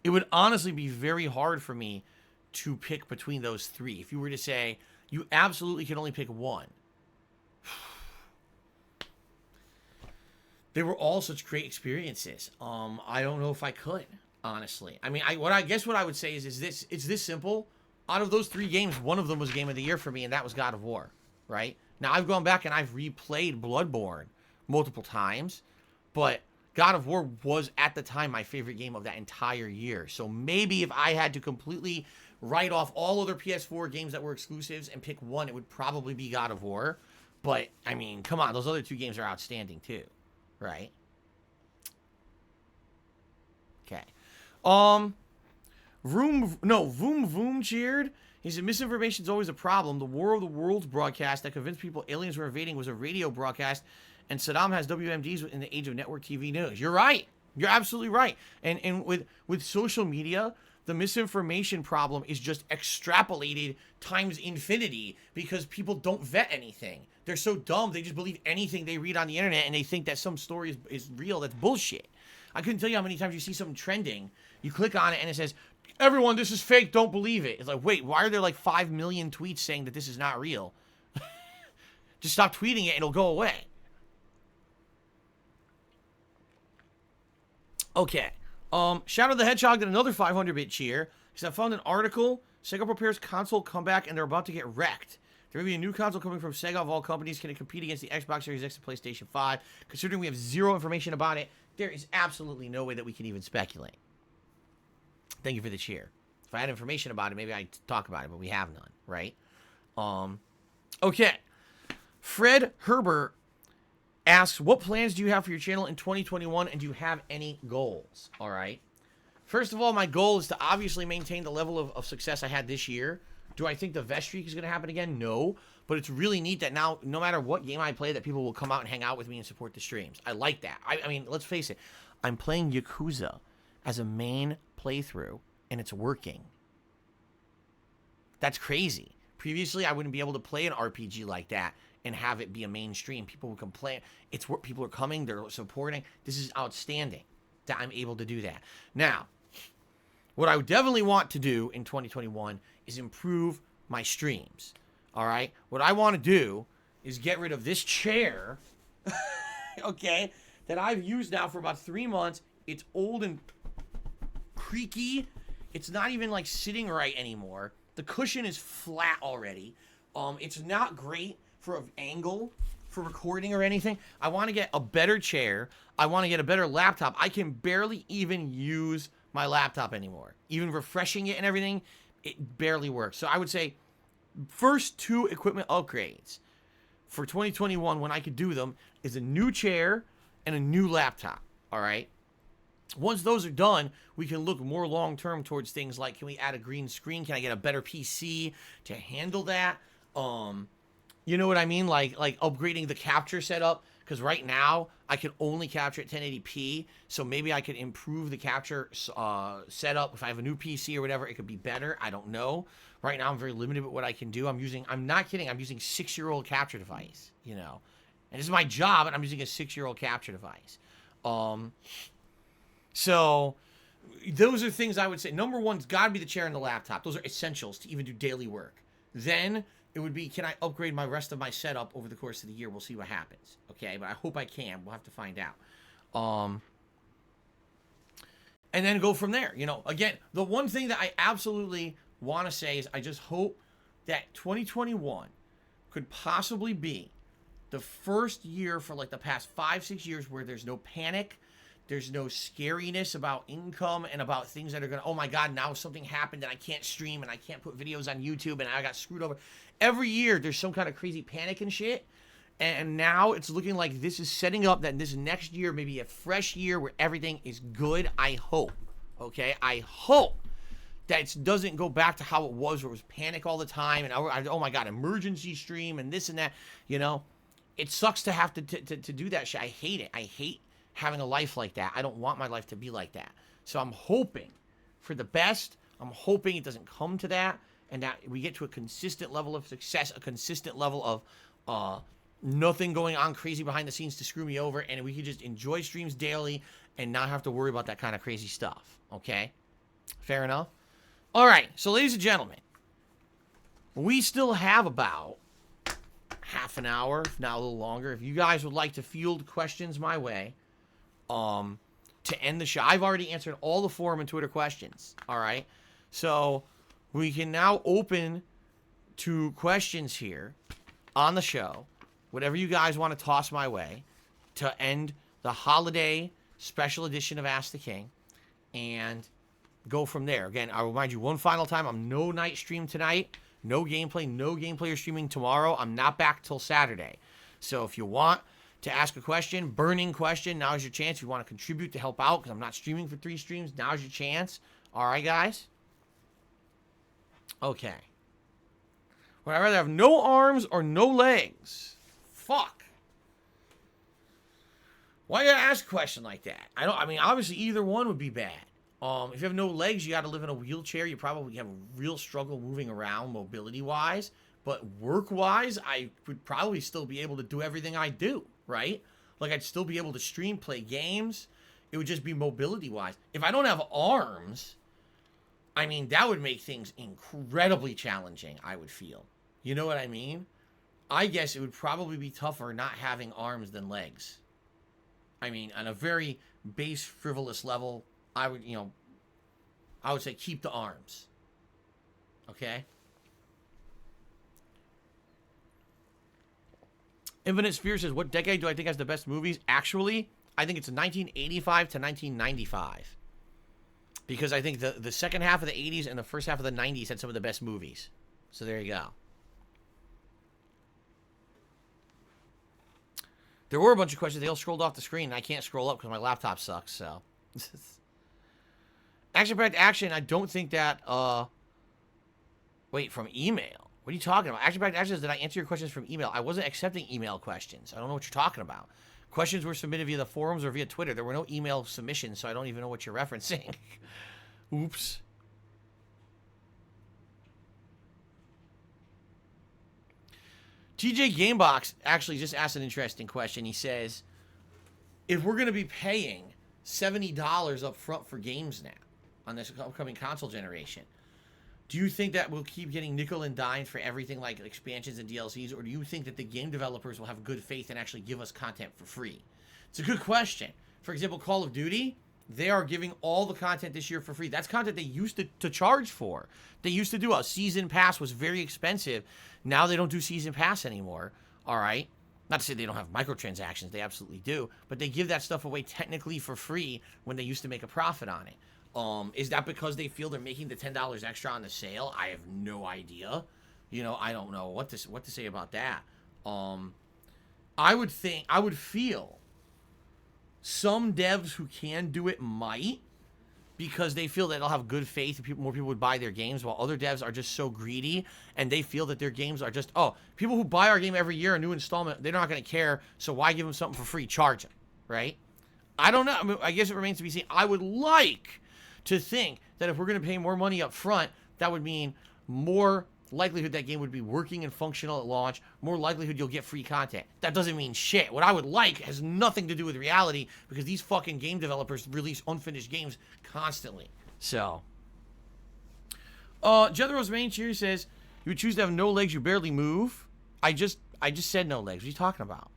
It would honestly be very hard for me to pick between those 3. If you were to say, you absolutely can only pick one. They were all such great experiences. I don't know if I could, honestly. I mean, what I would say is this. It's this simple. Out of those 3 games, one of them was Game of the Year for me, and that was God of War, right? Now, I've gone back and I've replayed Bloodborne multiple times, but God of War was, at the time, my favorite game of that entire year. So maybe if I had to completely write off all other PS4 games that were exclusives and pick one, it would probably be God of War. But, I mean, come on, those other 2 games are outstanding, too, right? Okay. Vroom Vroom cheered. He said, misinformation is always a problem. The War of the Worlds broadcast that convinced people aliens were invading was a radio broadcast, and Saddam has WMDs in the age of network TV news. You're right. You're absolutely right. And with social media, the misinformation problem is just extrapolated times infinity because people don't vet anything. They're so dumb, they just believe anything they read on the internet, and they think that some story is real. That's bullshit. I couldn't tell you how many times you see something trending, you click on it, and it says, everyone, this is fake, don't believe it. It's like, wait, why are there like 5 million tweets saying that this is not real? Just stop tweeting it, and it'll go away. Okay. Shadow the Hedgehog did another 500-bit cheer. He said, I found an article Sega prepares console comeback, and they're about to get wrecked. There may be a new console coming from Sega of all companies. Can it compete against the Xbox Series X and PlayStation 5? Considering we have zero information about it, there is absolutely no way that we can even speculate. Thank you for the cheer. If I had information about it, maybe I'd talk about it, but we have none, right? Okay. Fred Herbert asks, what plans do you have for your channel in 2021, and do you have any goals? All right. First of all, my goal is to obviously maintain the level of success I had this year. Do I think the vest streak is going to happen again? No. But it's really neat that now, no matter what game I play, that people will come out and hang out with me and support the streams. I like that. I mean, let's face it. I'm playing Yakuza as a main playthrough, and it's working. That's crazy. Previously, I wouldn't be able to play an RPG like that and have it be a mainstream. People would complain. It's what people are coming. They're supporting. This is outstanding that I'm able to do that. Now, what I would definitely want to do in 2021 is improve my streams. All right? What I want to do is get rid of this chair, okay, that I've used now for about 3 months. It's old and creaky. It's not even like sitting right anymore. The cushion is flat already. It's not great for an angle for recording or anything. I want to get a better chair. I want to get a better laptop. I can barely even use my laptop anymore. Even refreshing it and everything, it barely works. So I would say first 2 equipment upgrades for 2021 when I could do them is a new chair and a new laptop. All right. Once those are done, we can look more long-term towards things like, can we add a green screen? Can I get a better PC to handle that? You know what I mean? Like upgrading the capture setup. Because right now, I can only capture at 1080p. So maybe I could improve the capture setup. If I have a new PC or whatever, it could be better. I don't know. Right now, I'm very limited with what I can do. I'm not kidding. I'm using 6-year-old capture device, you know. And this is my job, and I'm using a 6-year-old capture device. So those are things I would say. Number one's got to be the chair and the laptop. Those are essentials to even do daily work. Then it would be, can I upgrade my rest of my setup over the course of the year? We'll see what happens. Okay, but I hope I can. We'll have to find out. And then go from there. You know, again, the one thing that I absolutely want to say is I just hope that 2021 could possibly be the first year for like the past 5-6 years where there's no panic. There's no scariness about income and about things that are going to, oh my God, now something happened and I can't stream and I can't put videos on YouTube and I got screwed over. Every year there's some kind of crazy panic and shit. And now it's looking like this is setting up that this next year may be a fresh year where everything is good. I hope. Okay? I hope that it doesn't go back to how it was where it was panic all the time and oh my God, emergency stream and this and that. You know, it sucks to have to do that shit. I hate it. I hate having a life like that. I don't want my life to be like that. So I'm hoping for the best. I'm hoping it doesn't come to that and that we get to a consistent level of success, a consistent level of nothing going on crazy behind the scenes to screw me over, and we can just enjoy streams daily and not have to worry about that kind of crazy stuff. Okay? Fair enough? All right. So, ladies and gentlemen, we still have about half an hour, if not a little longer. If you guys would like to field questions my way, to end the show. I've already answered all the forum and Twitter questions. All right. So we can now open to questions here on the show. Whatever you guys want to toss my way to end the holiday special edition of Ask the King and go from there. Again, I'll remind you one final time, I'm no night stream tonight. No gameplay or streaming tomorrow. I'm not back till Saturday. So if you want to ask a question, burning question, now's your chance. If you want to contribute to help out, because I'm not streaming for 3 streams, now's your chance. All right, guys? Okay. Would I rather have no arms or no legs? Fuck. Why you gotta ask a question like that? I mean, obviously either one would be bad. If you have no legs, you got to live in a wheelchair. You probably have a real struggle moving around mobility-wise. But work-wise, I would probably still be able to do everything I do, right? Like, I'd still be able to stream, play games. It would just be mobility-wise. If I don't have arms, I mean, that would make things incredibly challenging, I would feel. You know what I mean? I guess it would probably be tougher not having arms than legs. I mean, on a very base, frivolous level, I would say keep the arms. Okay? Infinite Sphere says, what decade do I think has the best movies? Actually, I think it's 1985 to 1995. Because I think the second half of the 80s and the first half of the 90s had some of the best movies. So there you go. There were a bunch of questions. They all scrolled off the screen, and I can't scroll up because my laptop sucks, so. Action-packed action, I don't think that, wait, from email? What are you talking about? Action-packed action, did I answer your questions from email? I wasn't accepting email questions. I don't know what you're talking about. Questions were submitted via the forums or via Twitter. There were no email submissions, so I don't even know what you're referencing. Oops. TJ Gamebox actually just asked an interesting question. He says, if we're going to be paying $70 up front for games now on this upcoming console generation, do you think that we'll keep getting nickel and dime for everything like expansions and DLCs, or do you think that the game developers will have good faith and actually give us content for free? It's a good question. For example, Call of Duty, they are giving all the content this year for free. That's content they used to charge for. They used to do a season pass, was very expensive. Now they don't do season pass anymore. All right. Not to say they don't have microtransactions. They absolutely do. But they give that stuff away technically for free when they used to make a profit on it. Is that because they feel they're making the $10 extra on the sale? I have no idea. You know, I don't know what to say about that. I would feel some devs who can do it might, because they feel that they'll have good faith and more people would buy their games, while other devs are just so greedy and they feel that their games are just, oh, people who buy our game every year, a new installment, they're not going to care, so why give them something for free? Charge them, right? I don't know. I mean, I guess it remains to be seen. I would like to think that if we're going to pay more money up front, that would mean more likelihood that game would be working and functional at launch, more likelihood you'll get free content. That doesn't mean shit. What I would like has nothing to do with reality, because these fucking game developers release unfinished games constantly. So, Jethro's main cheer says, you would choose to have no legs, you barely move. I just said no legs. What are you talking about?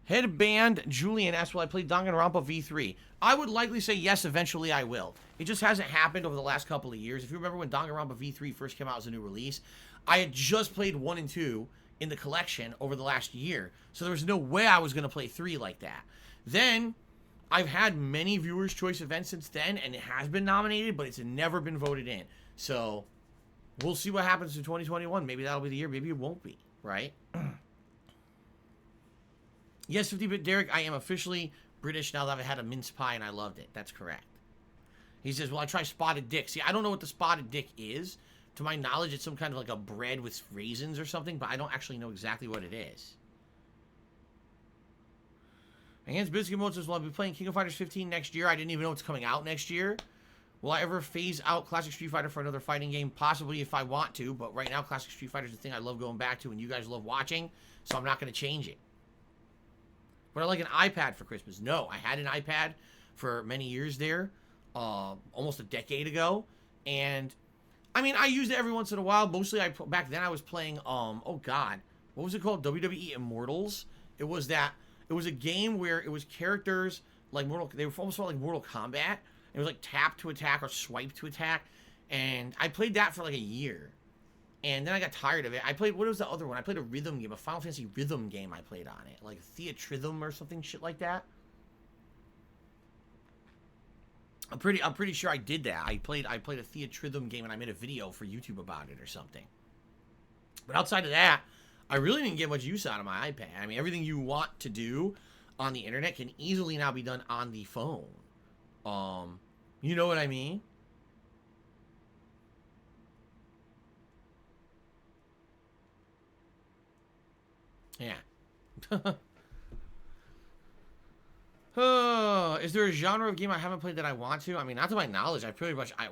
Headband Julian asked, will I play Danganronpa V3? I would likely say yes, eventually I will. It just hasn't happened over the last couple of years. If you remember when Danganronpa V3 first came out as a new release, I had just played 1 and 2 in the collection over the last year. So there was no way I was going to play 3 like that. Then, I've had many Viewers' Choice events since then, and it has been nominated, but it's never been voted in. So, we'll see what happens in 2021. Maybe that'll be the year, maybe it won't be, right? Yes, 50-bit Derek, I am officially British now that I've had a mince pie and I loved it. That's correct. He says, well, I try spotted dick. See, I don't know what the spotted dick is. To my knowledge, it's some kind of like a bread with raisins or something, but I don't actually know exactly what it is. Enhanced Biscuit Mode says, well, I'll be playing King of Fighters 15 next year. I didn't even know it's coming out next year. Will I ever phase out Classic Street Fighter for another fighting game? Possibly if I want to, but right now Classic Street Fighter is the thing I love going back to and you guys love watching, so I'm not going to change it. Would I like an iPad for Christmas? No, I had an iPad for many years there, almost a decade ago, and I mean, I used it every once in a while. Mostly, back then I was playing, oh god, what was it called? WWE Immortals. It was a game where it was characters like they were almost like Mortal Kombat. It was like tap to attack or swipe to attack, and I played that for like a year. And then I got tired of it. I played, what was the other one? I played a rhythm game, a Final Fantasy rhythm game I played on it. Like Theatrhythm or something, shit like that. I'm pretty sure I did that. I played a Theatrhythm game and I made a video for YouTube about it or something. But outside of that, I really didn't get much use out of my iPad. I mean, everything you want to do on the internet can easily now be done on the phone. You know what I mean? Yeah. Is there a genre of game I haven't played that I want to? I mean, not to my knowledge.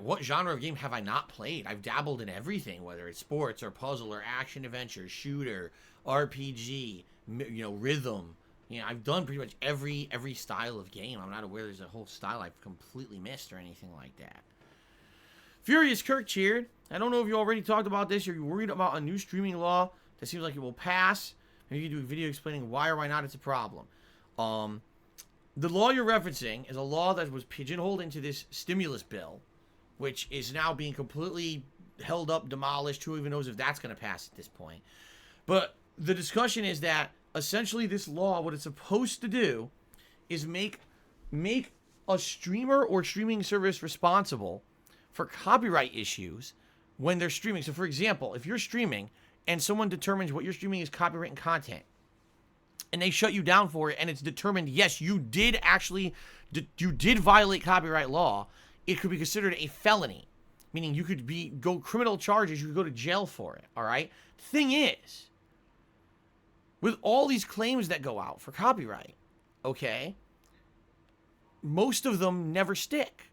What genre of game have I not played? I've dabbled in everything, whether it's sports or puzzle or action adventure, shooter, RPG, rhythm. I've done pretty much every style of game. I'm not aware there's a whole style I've completely missed or anything like that. Furious Kirk cheered. I don't know if you already talked about this. Are you worried about a new streaming law that seems like it will pass? Maybe you do a video explaining why or why not it's a problem. The law you're referencing is a law that was pigeonholed into this stimulus bill, which is now being completely held up, demolished. Who even knows if that's going to pass at this point? But the discussion is that essentially this law, what it's supposed to do is make a streamer or streaming service responsible for copyright issues when they're streaming. So for example, if you're streaming and someone determines what you're streaming is copywritten content and they shut you down for it and it's determined, yes, you did violate copyright law, it could be considered a felony, meaning you could go criminal charges, you could go to jail for it, all right? Thing is, with all these claims that go out for copyright, okay, most of them never stick.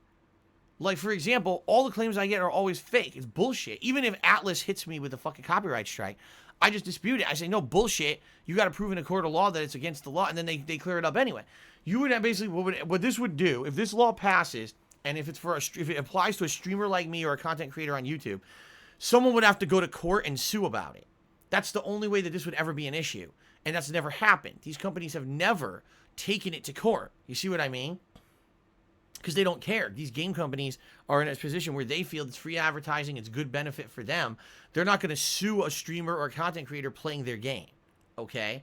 Like, for example, all the claims I get are always fake. It's bullshit. Even if Atlas hits me with a fucking copyright strike, I just dispute it. I say, no, bullshit. You got to prove in a court of law that it's against the law, and then they clear it up anyway. You would have basically, what this would do, if this law passes, and if it applies to a streamer like me or a content creator on YouTube, someone would have to go to court and sue about it. That's the only way that this would ever be an issue. And that's never happened. These companies have never taken it to court. You see what I mean? Because they don't care. These game companies are in a position where they feel it's free advertising, it's good benefit for them. They're not going to sue a streamer or a content creator playing their game. Okay?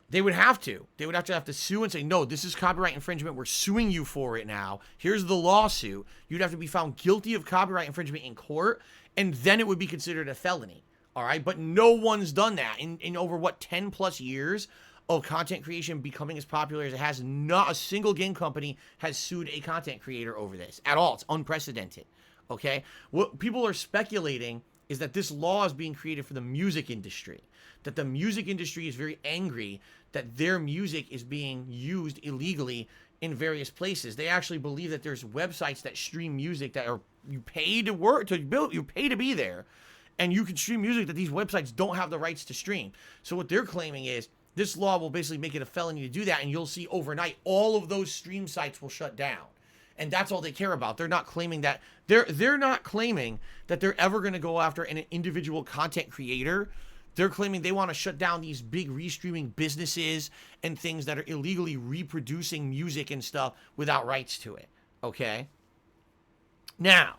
They would have to. They would have to sue and say, no, this is copyright infringement. We're suing you for it now. Here's the lawsuit. You'd have to be found guilty of copyright infringement in court, and then it would be considered a felony. All right? But no one's done that. In over, 10 plus years of content creation becoming as popular as it has, not a single game company has sued a content creator over this at all. It's unprecedented. Okay? What people are speculating is that this law is being created for the music industry. That the music industry is very angry that their music is being used illegally in various places. They actually believe that there's websites that stream music that are you pay to work to build, you pay to be there, and you can stream music that these websites don't have the rights to stream. So what they're claiming is this law will basically make it a felony to do that, and you'll see overnight all of those stream sites will shut down. And that's all they care about. They're not claiming that they're not claiming that they're ever going to go after an individual content creator. They're claiming they want to shut down these big restreaming businesses and things that are illegally reproducing music and stuff without rights to it. Okay? Now,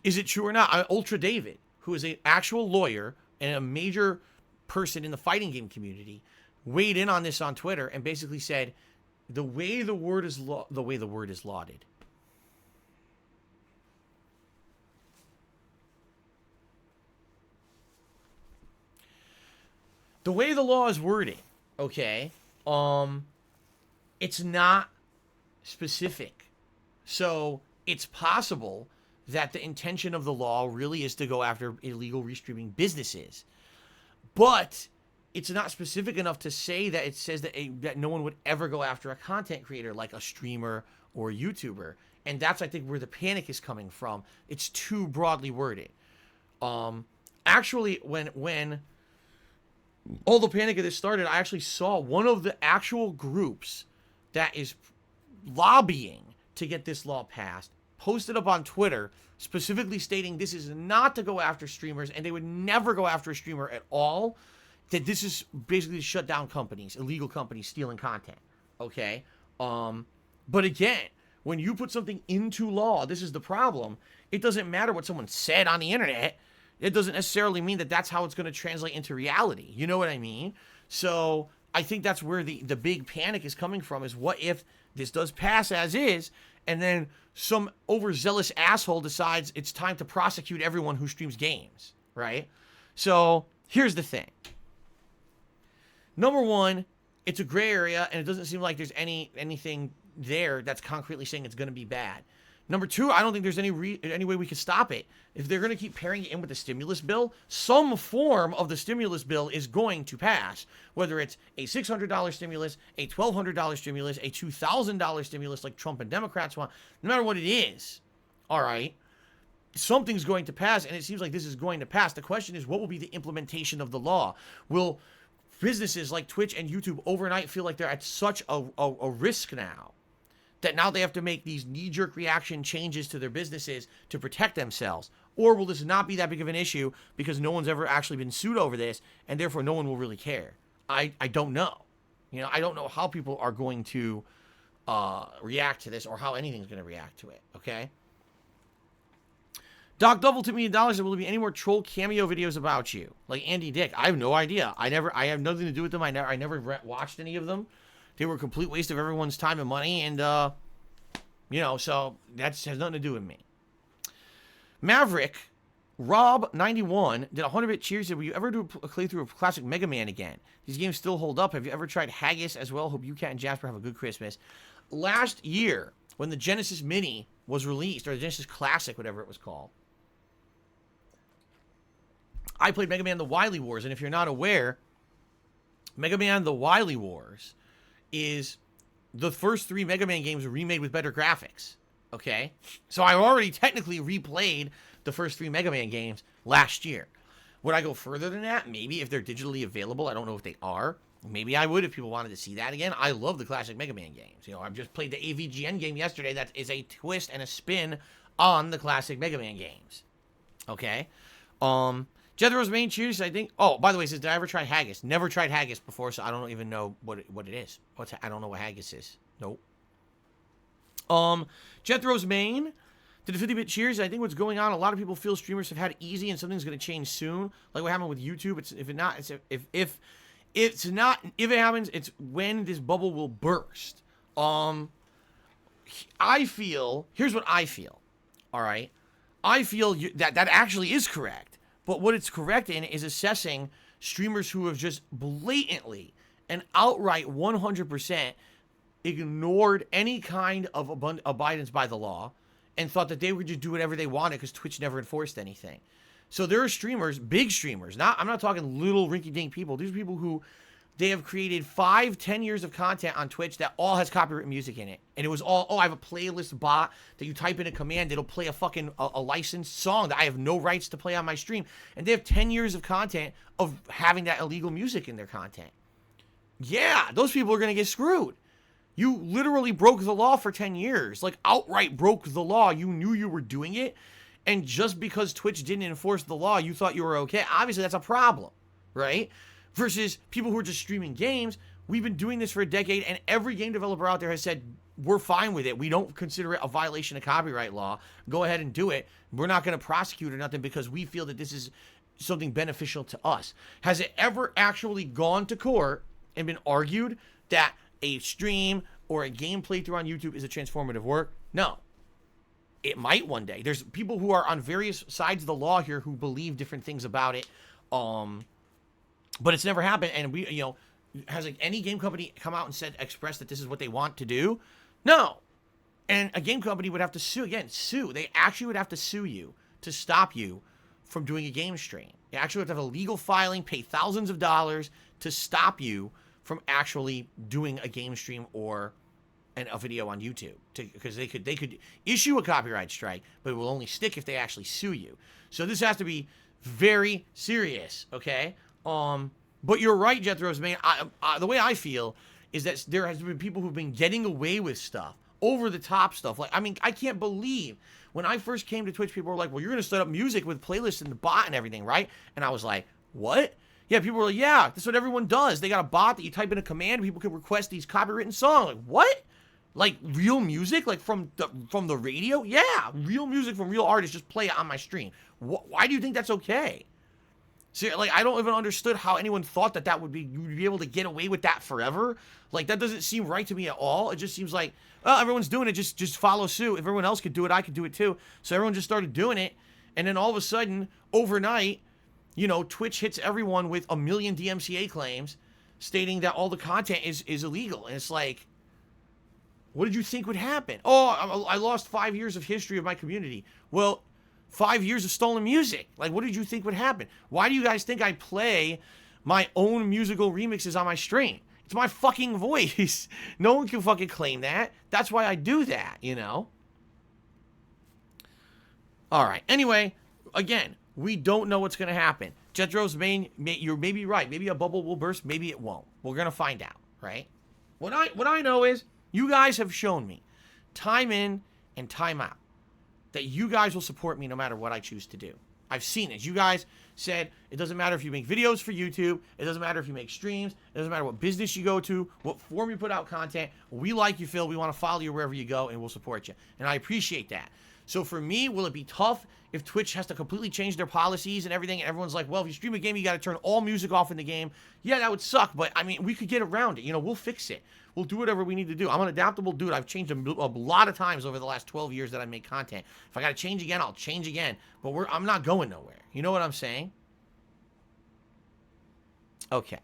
is it true or not? Ultra David, who is an actual lawyer and a major person in the fighting game community, weighed in on this on Twitter and basically said, the way the word is lauded. The way the law is worded, okay, it's not specific. So it's possible that the intention of the law really is to go after illegal restreaming businesses. But it's not specific enough to say that it says that no one would ever go after a content creator like a streamer or a YouTuber. And that's, I think, where the panic is coming from. It's too broadly worded. Actually, when all the panic of this started, I actually saw one of the actual groups that is lobbying to get this law passed posted up on Twitter specifically stating this is not to go after streamers and they would never go after a streamer at all, that this is basically to shut down companies, illegal companies stealing content, okay? But again, when you put something into law, this is the problem. It doesn't matter what someone said on the internet. It doesn't necessarily mean that that's how it's going to translate into reality. You know what I mean? So I think that's where the big panic is coming from, is what if this does pass as is, and then some overzealous asshole decides it's time to prosecute everyone who streams games, right? So here's the thing. Number one, it's a gray area, and it doesn't seem like there's anything there that's concretely saying it's going to be bad. Number two, I don't think there's any way we can stop it. If they're going to keep pairing it in with the stimulus bill, some form of the stimulus bill is going to pass. Whether it's a $600 stimulus, a $1,200 stimulus, a $2,000 stimulus like Trump and Democrats want, no matter what it is, all right, something's going to pass, and it seems like this is going to pass. The question is, what will be the implementation of the law? Will businesses like Twitch and YouTube overnight feel like they're at such a risk now that now they have to make these knee-jerk reaction changes to their businesses to protect themselves? Or will this not be that big of an issue because no one's ever actually been sued over this, and therefore no one will really care? I don't know. You know, I don't know how people are going to react to this or how anything's going to react to it, okay? Doc doubled $2 million. There will be any more troll cameo videos about you, like Andy Dick? I have no idea. I have nothing to do with them. I never watched any of them. They were a complete waste of everyone's time and money, and you know, so that has nothing to do with me. Maverick Rob 91 did 100-bit cheers. Said, will you ever do a playthrough of classic Mega Man again? These games still hold up. Have you ever tried Haggis as well? Hope you, Cat, and Jasper have a good Christmas. Last year, when the Genesis Mini was released, or the Genesis Classic, whatever it was called, I played Mega Man The Wily Wars, and if you're not aware, Mega Man The Wily Wars is the first 3 Mega Man games remade with better graphics, okay? So I already technically replayed the first 3 Mega Man games last year. Would I go further than that? Maybe, if they're digitally available. I don't know if they are. Maybe I would if people wanted to see that again. I love the classic Mega Man games. You know, I've just played the AVGN game yesterday that is a twist and a spin on the classic Mega Man games, okay? Jethro's main cheers, I think. Oh, by the way, says, did I ever try Haggis? Never tried Haggis before, so I don't even know what it is. I don't know what Haggis is. Nope. Jethro's main did a 50-bit cheers. I think what's going on, a lot of people feel streamers have had it easy and something's going to change soon. Like what happened with YouTube. If it happens, it's when this bubble will burst. I feel, here's what I feel. All right. I feel that actually is correct. But what it's correct in is assessing streamers who have just blatantly and outright 100% ignored any kind of abidance by the law and thought that they would just do whatever they wanted because Twitch never enforced anything. So there are streamers, big streamers, I'm not talking little rinky-dink people. These are people who they have created 5-10 years of content on Twitch that all has copyright music in it. And it was all, oh, I have a playlist bot that you type in a command, it'll play a fucking a licensed song that I have no rights to play on my stream. And they have 10 years of content of having that illegal music in their content. Yeah, those people are going to get screwed. You literally broke the law for 10 years. Like, outright broke the law. You knew you were doing it. And just because Twitch didn't enforce the law, you thought you were okay. Obviously, that's a problem, right? Versus people who are just streaming games. We've been doing this for a decade, and every game developer out there has said, we're fine with it. We don't consider it a violation of copyright law. Go ahead and do it. We're not going to prosecute or nothing because we feel that this is something beneficial to us. Has it ever actually gone to court and been argued that a stream or a game playthrough on YouTube is a transformative work? No. It might one day. There's people who are on various sides of the law here who believe different things about it. But it's never happened. And we, you know, has like any game company come out and express that this is what they want to do? No. And a game company would have to sue. Again, sue. They actually would have to sue you to stop you from doing a game stream. You actually have to have a legal filing, pay thousands of dollars to stop you from actually doing a game stream or a video on YouTube. Because they could issue a copyright strike, but it will only stick if they actually sue you. So this has to be very serious, okay? But you're right, Jethro's man. The way I feel is that there has been people who've been getting away with stuff, over the top stuff. Like, I mean, I can't believe when I first came to Twitch, people were like, well, you're going to set up music with playlists and the bot and everything, right? And I was like, what? Yeah, people were like, yeah, that's what everyone does. They got a bot that you type in a command, people can request these copywritten songs. Like, what? Like real music, like from the radio? Yeah, real music from real artists, just play it on my stream. Why do you think that's okay? See, like, I don't even understood how anyone thought that you would be able to get away with that forever. Like, that doesn't seem right to me at all. It just seems like, oh, everyone's doing it, just follow suit. If everyone else could do it, I could do it too. So everyone just started doing it, and then all of a sudden, overnight, you know, Twitch hits everyone with 1 million DMCA claims stating that all the content is illegal. And it's like, what did you think would happen? Oh, I lost 5 years of history of my community. Well, 5 years of stolen music. Like, what did you think would happen? Why do you guys think I play my own musical remixes on my stream? It's my fucking voice. No one can fucking claim that. That's why I do that, you know? All right. Anyway, again, we don't know what's going to happen. Jethro's main, you're maybe right. Maybe a bubble will burst. Maybe it won't. We're going to find out, right? What I know is you guys have shown me time in and time out that you guys will support me no matter what I choose to do. I've seen it. You guys said it doesn't matter if you make videos for YouTube. It doesn't matter if you make streams. It doesn't matter what business you go to, what form you put out content. We like you, Phil. We want to follow you wherever you go, and we'll support you. And I appreciate that. So for me, will it be tough if Twitch has to completely change their policies and everything, and everyone's like, well, if you stream a game, you got to turn all music off in the game? Yeah, that would suck, but, I mean, we could get around it. You know, we'll fix it. We'll do whatever we need to do. I'm an adaptable dude. I've changed a lot of times over the last 12 years that I make content. If I got to change again, I'll change again. But I'm not going nowhere. You know what I'm saying? Okay.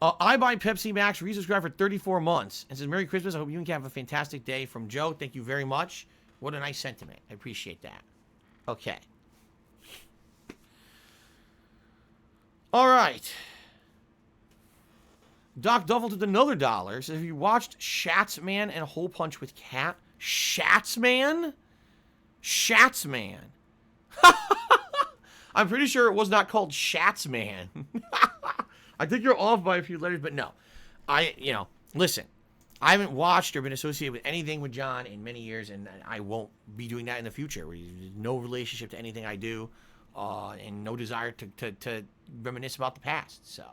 I buy Pepsi Max, resubscribe for 34 months, and says, Merry Christmas. I hope you can have a fantastic day, from Joe. Thank you very much. What a nice sentiment. I appreciate that. Okay. All right. Doc Duffel to another $1. Says, have you watched Shatsman and Hole Punch with Cat? Shatsman? Shatsman. I'm pretty sure it was not called Shatsman. I think you're off by a few letters, but no. Listen. I haven't watched or been associated with anything with John in many years, and I won't be doing that in the future. No relationship to anything I do, and no desire to reminisce about the past. So,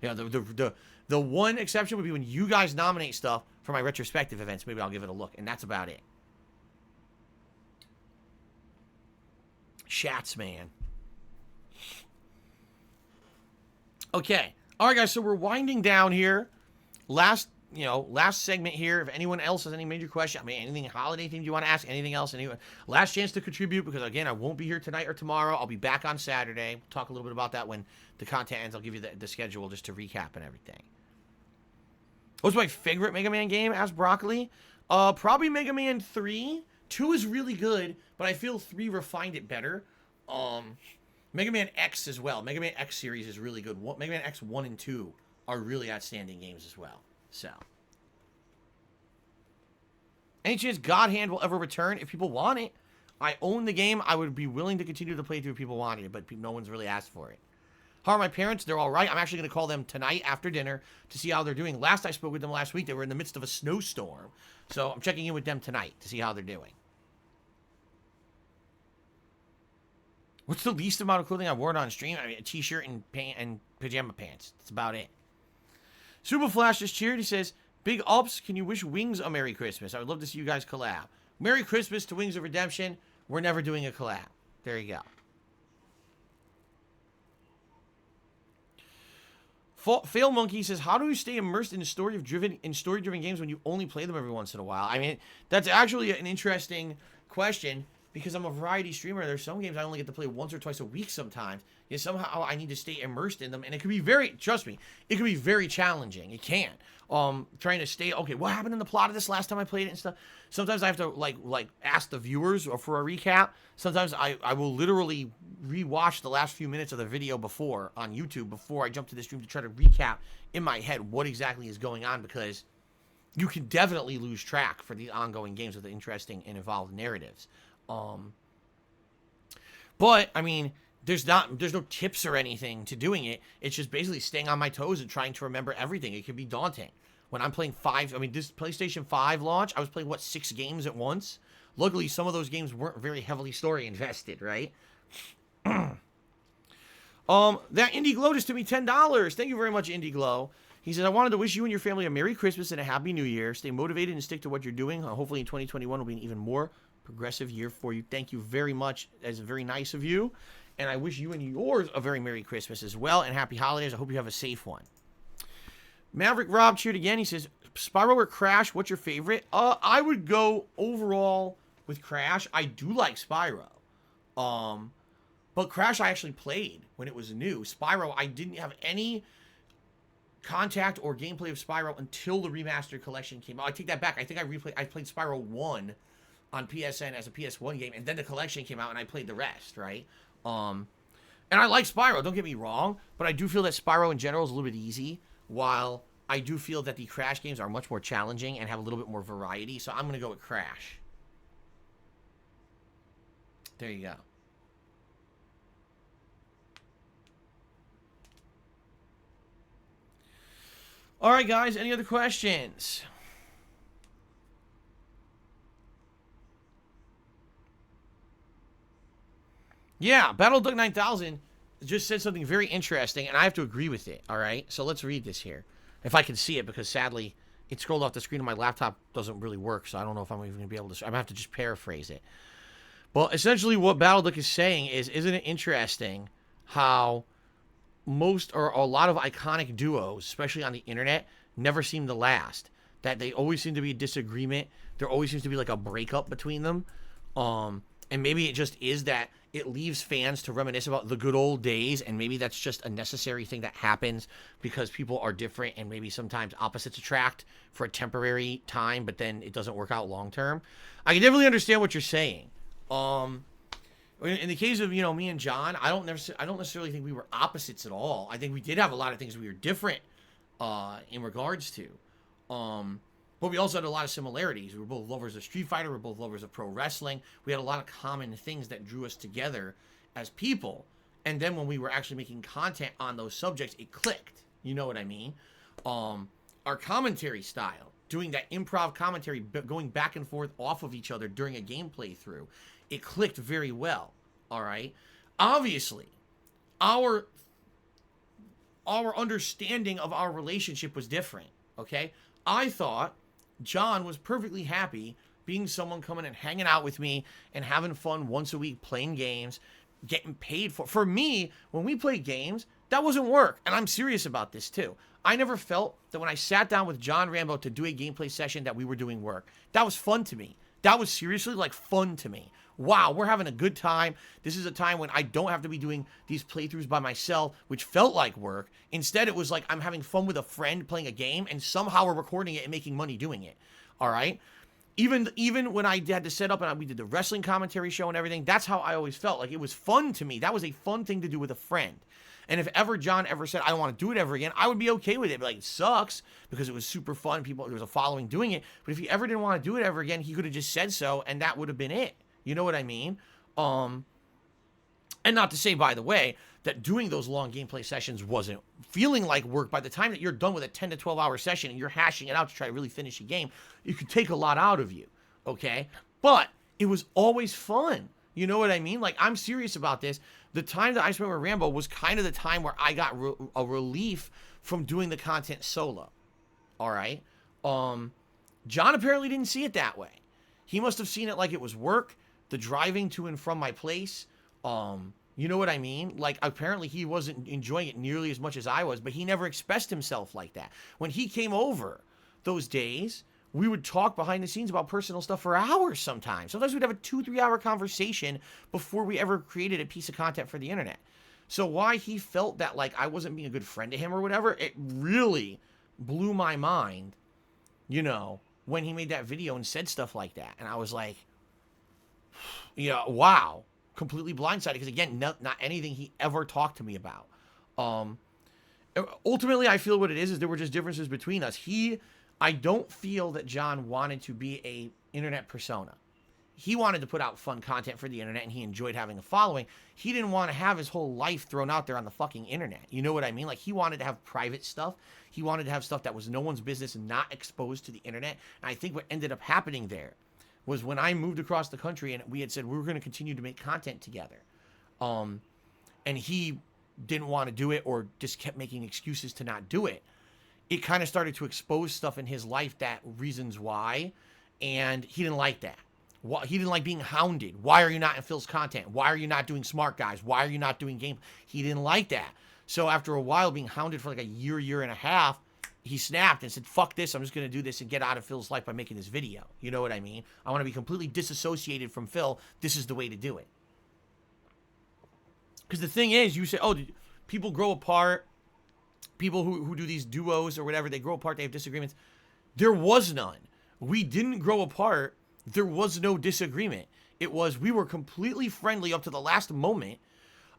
you know, the one exception would be when you guys nominate stuff for my retrospective events. Maybe I'll give it a look, and that's about it. Shats, man. Okay. All right, guys, so we're winding down here. Last segment here. If anyone else has any major question, I mean, anything holiday themed you want to ask, anything else, last chance to contribute, because again, I won't be here tonight or tomorrow. I'll be back on Saturday. We'll talk a little bit about that when the content ends. I'll give you the schedule just to recap and everything. What's my favorite Mega Man game? Asked Broccoli. Probably Mega Man 3. 2 is really good, but I feel 3 refined it better. Mega Man X as well. Mega Man X series is really good. Mega Man X 1 and 2 are really outstanding games as well. So, any chance God Hand will ever return? If people want it, I own the game. I would be willing to continue to play through if people wanted it, but no one's really asked for it. How are my parents? They're all right. I'm actually going to call them tonight after dinner to see how they're doing. Last I spoke with them last week, they were in the midst of a snowstorm. So I'm checking in with them tonight to see how they're doing. What's the least amount of clothing I've worn on stream? I mean, a t-shirt and pajama pants. That's about it. Super Flash just cheered. He says, Big Ups, can you wish Wings a Merry Christmas? I would love to see you guys collab. Merry Christmas to Wings of Redemption. We're never doing a collab. There you go. Fail Monkey says, how do you stay immersed in story-driven games when you only play them every once in a while? I mean, that's actually an interesting question, because I'm a variety streamer. There's some games I only get to play once or twice a week sometimes. Yet somehow I need to stay immersed in them. And it can be trust me, it can be very challenging. It can. Trying to stay, okay, what happened in the plot of this last time I played it and stuff? Sometimes I have to, like ask the viewers or for a recap. Sometimes I will literally rewatch the last few minutes of the video before on YouTube before I jump to the stream to try to recap in my head what exactly is going on, because you can definitely lose track for these ongoing games with interesting and involved narratives. But I mean, there's no tips or anything to doing it. It's just basically staying on my toes and trying to remember everything. It can be daunting. When I'm playing this PlayStation 5 launch, I was playing 6 games at once. Luckily, some of those games weren't very heavily story invested, right? That Indie Glow just took me $10. Thank you very much, Indie Glow. He says, I wanted to wish you and your family a Merry Christmas and a Happy New Year. Stay motivated and stick to what you're doing. Hopefully in 2021 will be an even more progressive year for you. Thank you very much. That's very nice of you. And I wish you and yours a very Merry Christmas as well, and Happy Holidays. I hope you have a safe one. Maverick Rob cheered again. He says, Spyro or Crash, what's your favorite? I would go overall with Crash. I do like Spyro. But Crash I actually played when it was new. Spyro, I didn't have any contact or gameplay of Spyro until the remastered collection came out. I take that back. I think I played Spyro 1 on PSN as a PS1 game, and then the collection came out and I played the rest, right? And I like Spyro, don't get me wrong, but I do feel that Spyro in general is a little bit easy, while I do feel that the Crash games are much more challenging and have a little bit more variety, so I'm going to go with Crash. There you go. All right, guys, any other questions? Yeah, Battle Duck 9000 just said something very interesting, and I have to agree with it. All right, so let's read this here, if I can see it, because sadly it scrolled off the screen and my laptop doesn't really work, so I don't know if I'm even gonna be able to. I'm gonna have to just paraphrase it. But essentially, what Battle Duck is saying is, isn't it interesting how most or a lot of iconic duos, especially on the internet, never seem to last. That they always seem to be a disagreement. There always seems to be like a breakup between them. And maybe it just is that it leaves fans to reminisce about the good old days, and maybe that's just a necessary thing that happens because people are different, and maybe sometimes opposites attract for a temporary time, but then it doesn't work out long term. I can definitely understand what you're saying. In the case of, me and John, I don't necessarily think we were opposites at all. I think we did have a lot of things we were different in regards to. But we also had a lot of similarities. We were both lovers of Street Fighter. We were both lovers of pro wrestling. We had a lot of common things that drew us together as people. And then when we were actually making content on those subjects, it clicked. You know what I mean? Our commentary style, doing that improv commentary, going back and forth off of each other during a game playthrough, it clicked very well. All right. Obviously, our understanding of our relationship was different. Okay. I thought John was perfectly happy being someone coming and hanging out with me and having fun once a week, playing games, getting paid for. For me, when we play games, that wasn't work. And I'm serious about this too. I never felt that when I sat down with John Rambo to do a gameplay session that we were doing work. That was fun to me. That was seriously like fun to me. Wow, we're having a good time. This is a time when I don't have to be doing these playthroughs by myself, which felt like work. Instead, it was like I'm having fun with a friend playing a game, and somehow we're recording it and making money doing it. All right? Even when I had to set up and we did the wrestling commentary show and everything, that's how I always felt. Like, it was fun to me. That was a fun thing to do with a friend. And if ever John ever said, I don't want to do it ever again, I would be okay with it. But like, it sucks because it was super fun. There was a following doing it. But if he ever didn't want to do it ever again, he could have just said so, and that would have been it. You know what I mean? And not to say, by the way, that doing those long gameplay sessions wasn't feeling like work. By the time that you're done with a 10 to 12 hour session and you're hashing it out to try to really finish a game, it could take a lot out of you. Okay? But it was always fun. You know what I mean? Like, I'm serious about this. The time that I spent with Rambo was kind of the time where I got a relief from doing the content solo. All right? John apparently didn't see it that way. He must have seen it like it was work, the driving to and from my place. You know what I mean? Like, apparently he wasn't enjoying it nearly as much as I was, but he never expressed himself like that. When he came over those days, we would talk behind the scenes about personal stuff for hours sometimes. Sometimes we'd have a 2-3 hour conversation before we ever created a piece of content for the internet. So why he felt that like I wasn't being a good friend to him or whatever, it really blew my mind, when he made that video and said stuff like that. And I was like, wow, completely blindsided. Because again, not anything he ever talked to me about. Ultimately, I feel what it is there were just differences between us. I don't feel that John wanted to be a internet persona. He wanted to put out fun content for the internet, and he enjoyed having a following. He didn't want to have his whole life thrown out there on the fucking internet. You know what I mean? Like, he wanted to have private stuff. He wanted to have stuff that was no one's business and not exposed to the internet. And I think what ended up happening there was when I moved across the country and we had said we were going to continue to make content together. And he didn't want to do it or just kept making excuses to not do it. It kind of started to expose stuff in his life reasons why, and he didn't like that. He didn't like being hounded. Why are you not in Phil's content? Why are you not doing Smart Guys? Why are you not doing game? He didn't like that. So after a while being hounded for like a year and a half, he snapped and said, fuck this, I'm just going to do this and get out of Phil's life by making this video. You know what I mean? I want to be completely disassociated from Phil. This is the way to do it. Because the thing is, you say, people grow apart. People who do these duos or whatever, they grow apart, they have disagreements. There was none. We didn't grow apart. There was no disagreement. It was, we were completely friendly up to the last moment.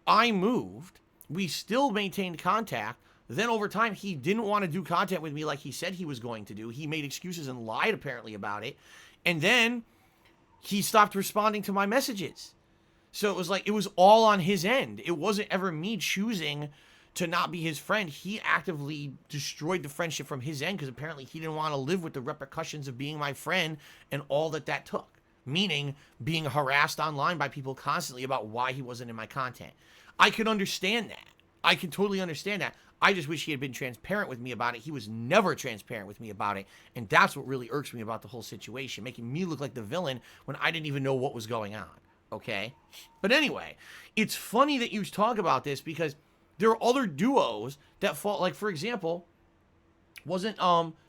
I moved. We still maintained contact. Then over time, he didn't want to do content with me like he said he was going to do. He made excuses and lied apparently about it. And then he stopped responding to my messages. So it was like, it was all on his end. It wasn't ever me choosing to not be his friend. He actively destroyed the friendship from his end because apparently he didn't want to live with the repercussions of being my friend and all that took. meaning being harassed online by people constantly about why he wasn't in my content. I can understand that. I can totally understand that. I just wish he had been transparent with me about it. He was never transparent with me about it, and that's what really irks me about the whole situation, making me look like the villain when I didn't even know what was going on, okay? But anyway, it's funny that you talk about this because there are other duos that fall, like, for example, wasn't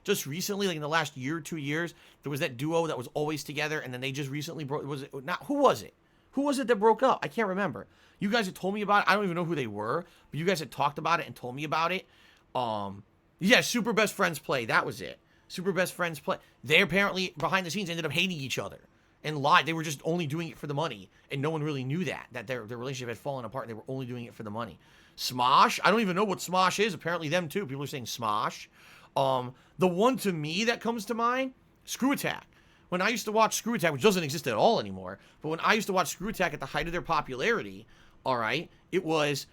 just recently, like in the last year or 2 years, there was that duo that was always together, and then they just recently broke. Was it not? Who was it? Who was it that broke up? I can't remember. You guys had told me about it. I don't even know who they were, but you guys had talked about it and told me about it. Yeah, Super Best Friends Play. That was it. Super Best Friends Play. They apparently behind the scenes ended up hating each other and lied. They were just only doing it for the money, and no one really knew that their relationship had fallen apart. And they were only doing it for the money. Smosh. I don't even know what Smosh is. Apparently, them too. People are saying Smosh. The one to me that comes to mind, Screw Attack. When I used to watch Screw Attack, which doesn't exist at all anymore, but when I used to watch Screw Attack at the height of their popularity, all right, it was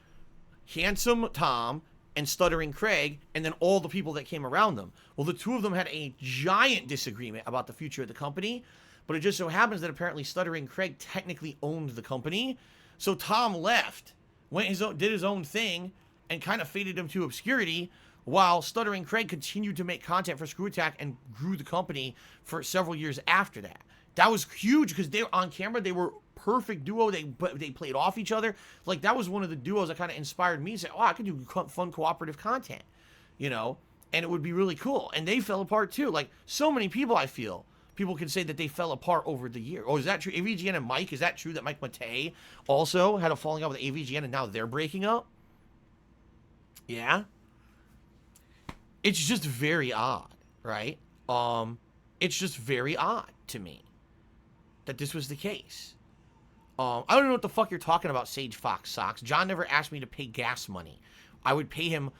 Handsome Tom and Stuttering Craig, and then all the people that came around them. Well, the two of them had a giant disagreement about the future of the company, but it just so happens that apparently Stuttering Craig technically owned the company, so Tom left, did his own thing, and kind of faded him to obscurity, while Stuttering Craig continued to make content for Screw Attack and grew the company for several years after that. That was huge because they were on camera. They were perfect duo. They played off each other. Like, that was one of the duos that kind of inspired me to say, oh, I could do fun cooperative content, you know, and it would be really cool. And they fell apart too. Like, so many people, I feel, people can say that they fell apart over the year. Oh, is that true? AVGN and Mike, is that true that Mike Matei also had a falling out with AVGN and now they're breaking up? Yeah. It's just very odd, right? It's just very odd to me that this was the case. I don't know what the fuck you're talking about, Sage Fox Socks. John never asked me to pay gas money. I would pay him.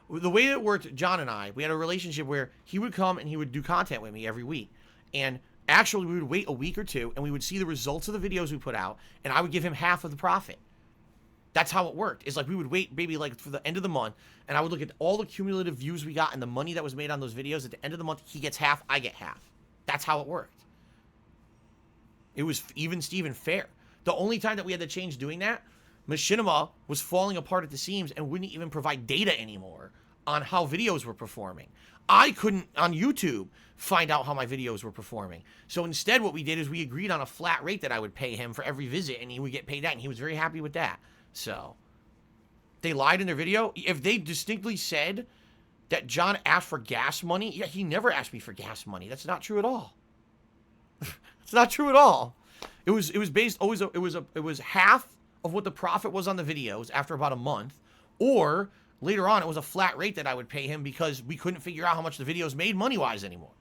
The way it worked, John and I, we had a relationship where he would come and he would do content with me every week. And actually, we would wait a week or two and we would see the results of the videos we put out, and I would give him half of the profit. That's how it worked. It's like we would wait maybe like for the end of the month, and I would look at all the cumulative views we got and the money that was made on those videos. At the end of the month, he gets half, I get half. That's how it worked. It was even Steven fair. The only time that we had to change doing that, Machinima was falling apart at the seams and wouldn't even provide data anymore on how videos were performing. I couldn't, on YouTube, find out how my videos were performing. So instead what we did is we agreed on a flat rate that I would pay him for every visit, and he would get paid that, and he was very happy with that. So, they lied in their video. If they distinctly said that John asked for gas money, yeah, he never asked me for gas money. That's not true at all. It's not true at all. It was based always. It was half of what the profit was on the videos after about a month, or later on it was a flat rate that I would pay him because we couldn't figure out how much the videos made money wise anymore.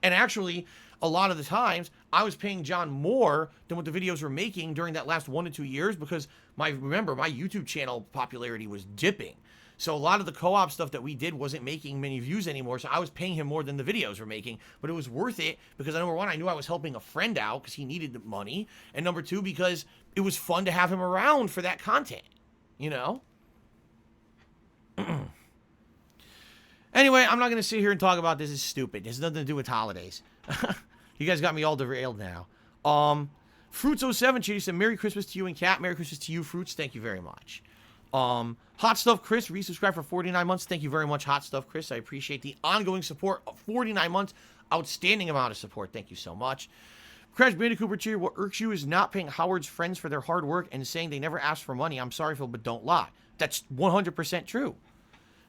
And actually, a lot of the times, I was paying John more than what the videos were making during that last 1 to 2 years because remember, my YouTube channel popularity was dipping. So a lot of the co-op stuff that we did wasn't making many views anymore, so I was paying him more than the videos were making, but it was worth it because, number one, I knew I was helping a friend out because he needed the money, and number two, because it was fun to have him around for that content, you know? Anyway, I'm not going to sit here and talk about this. It's stupid. It has nothing to do with holidays. You guys got me all derailed now. Fruits07, she said, Merry Christmas to you and Kat. Merry Christmas to you, Fruits. Thank you very much. Hot Stuff Chris, resubscribe for 49 months. Thank you very much, Hot Stuff Chris. I appreciate the ongoing support of 49 months. Outstanding amount of support. Thank you so much. Crash Bandicoot Cheer, what irks you is not paying Howard's friends for their hard work and saying they never asked for money. I'm sorry, Phil, but don't lie. That's 100% true.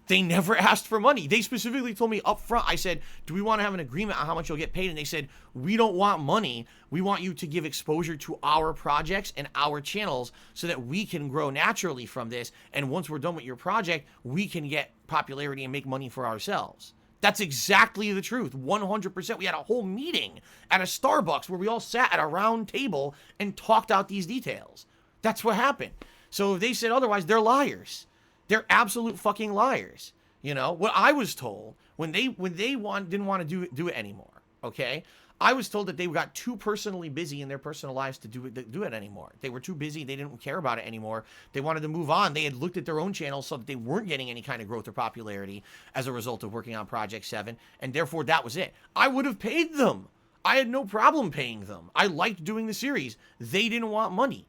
They never asked for money. They specifically told me up front, I said, do we want to have an agreement on how much you'll get paid? And they said, we don't want money. We want you to give exposure to our projects and our channels so that we can grow naturally from this. And once we're done with your project, we can get popularity and make money for ourselves. That's exactly the truth. 100%. We had a whole meeting at a Starbucks where we all sat at a round table and talked out these details. That's what happened. So if they said otherwise, they're liars. They're absolute fucking liars. You know what I was told when they didn't want to do it anymore. Okay, I was told that they got too personally busy in their personal lives to do it anymore. They were too busy. They didn't care about it anymore. They wanted to move on. They had looked at their own channels, so that they weren't getting any kind of growth or popularity as a result of working on Project 7, and therefore that was it. I would have paid them. I had no problem paying them. I liked doing the series. They didn't want money.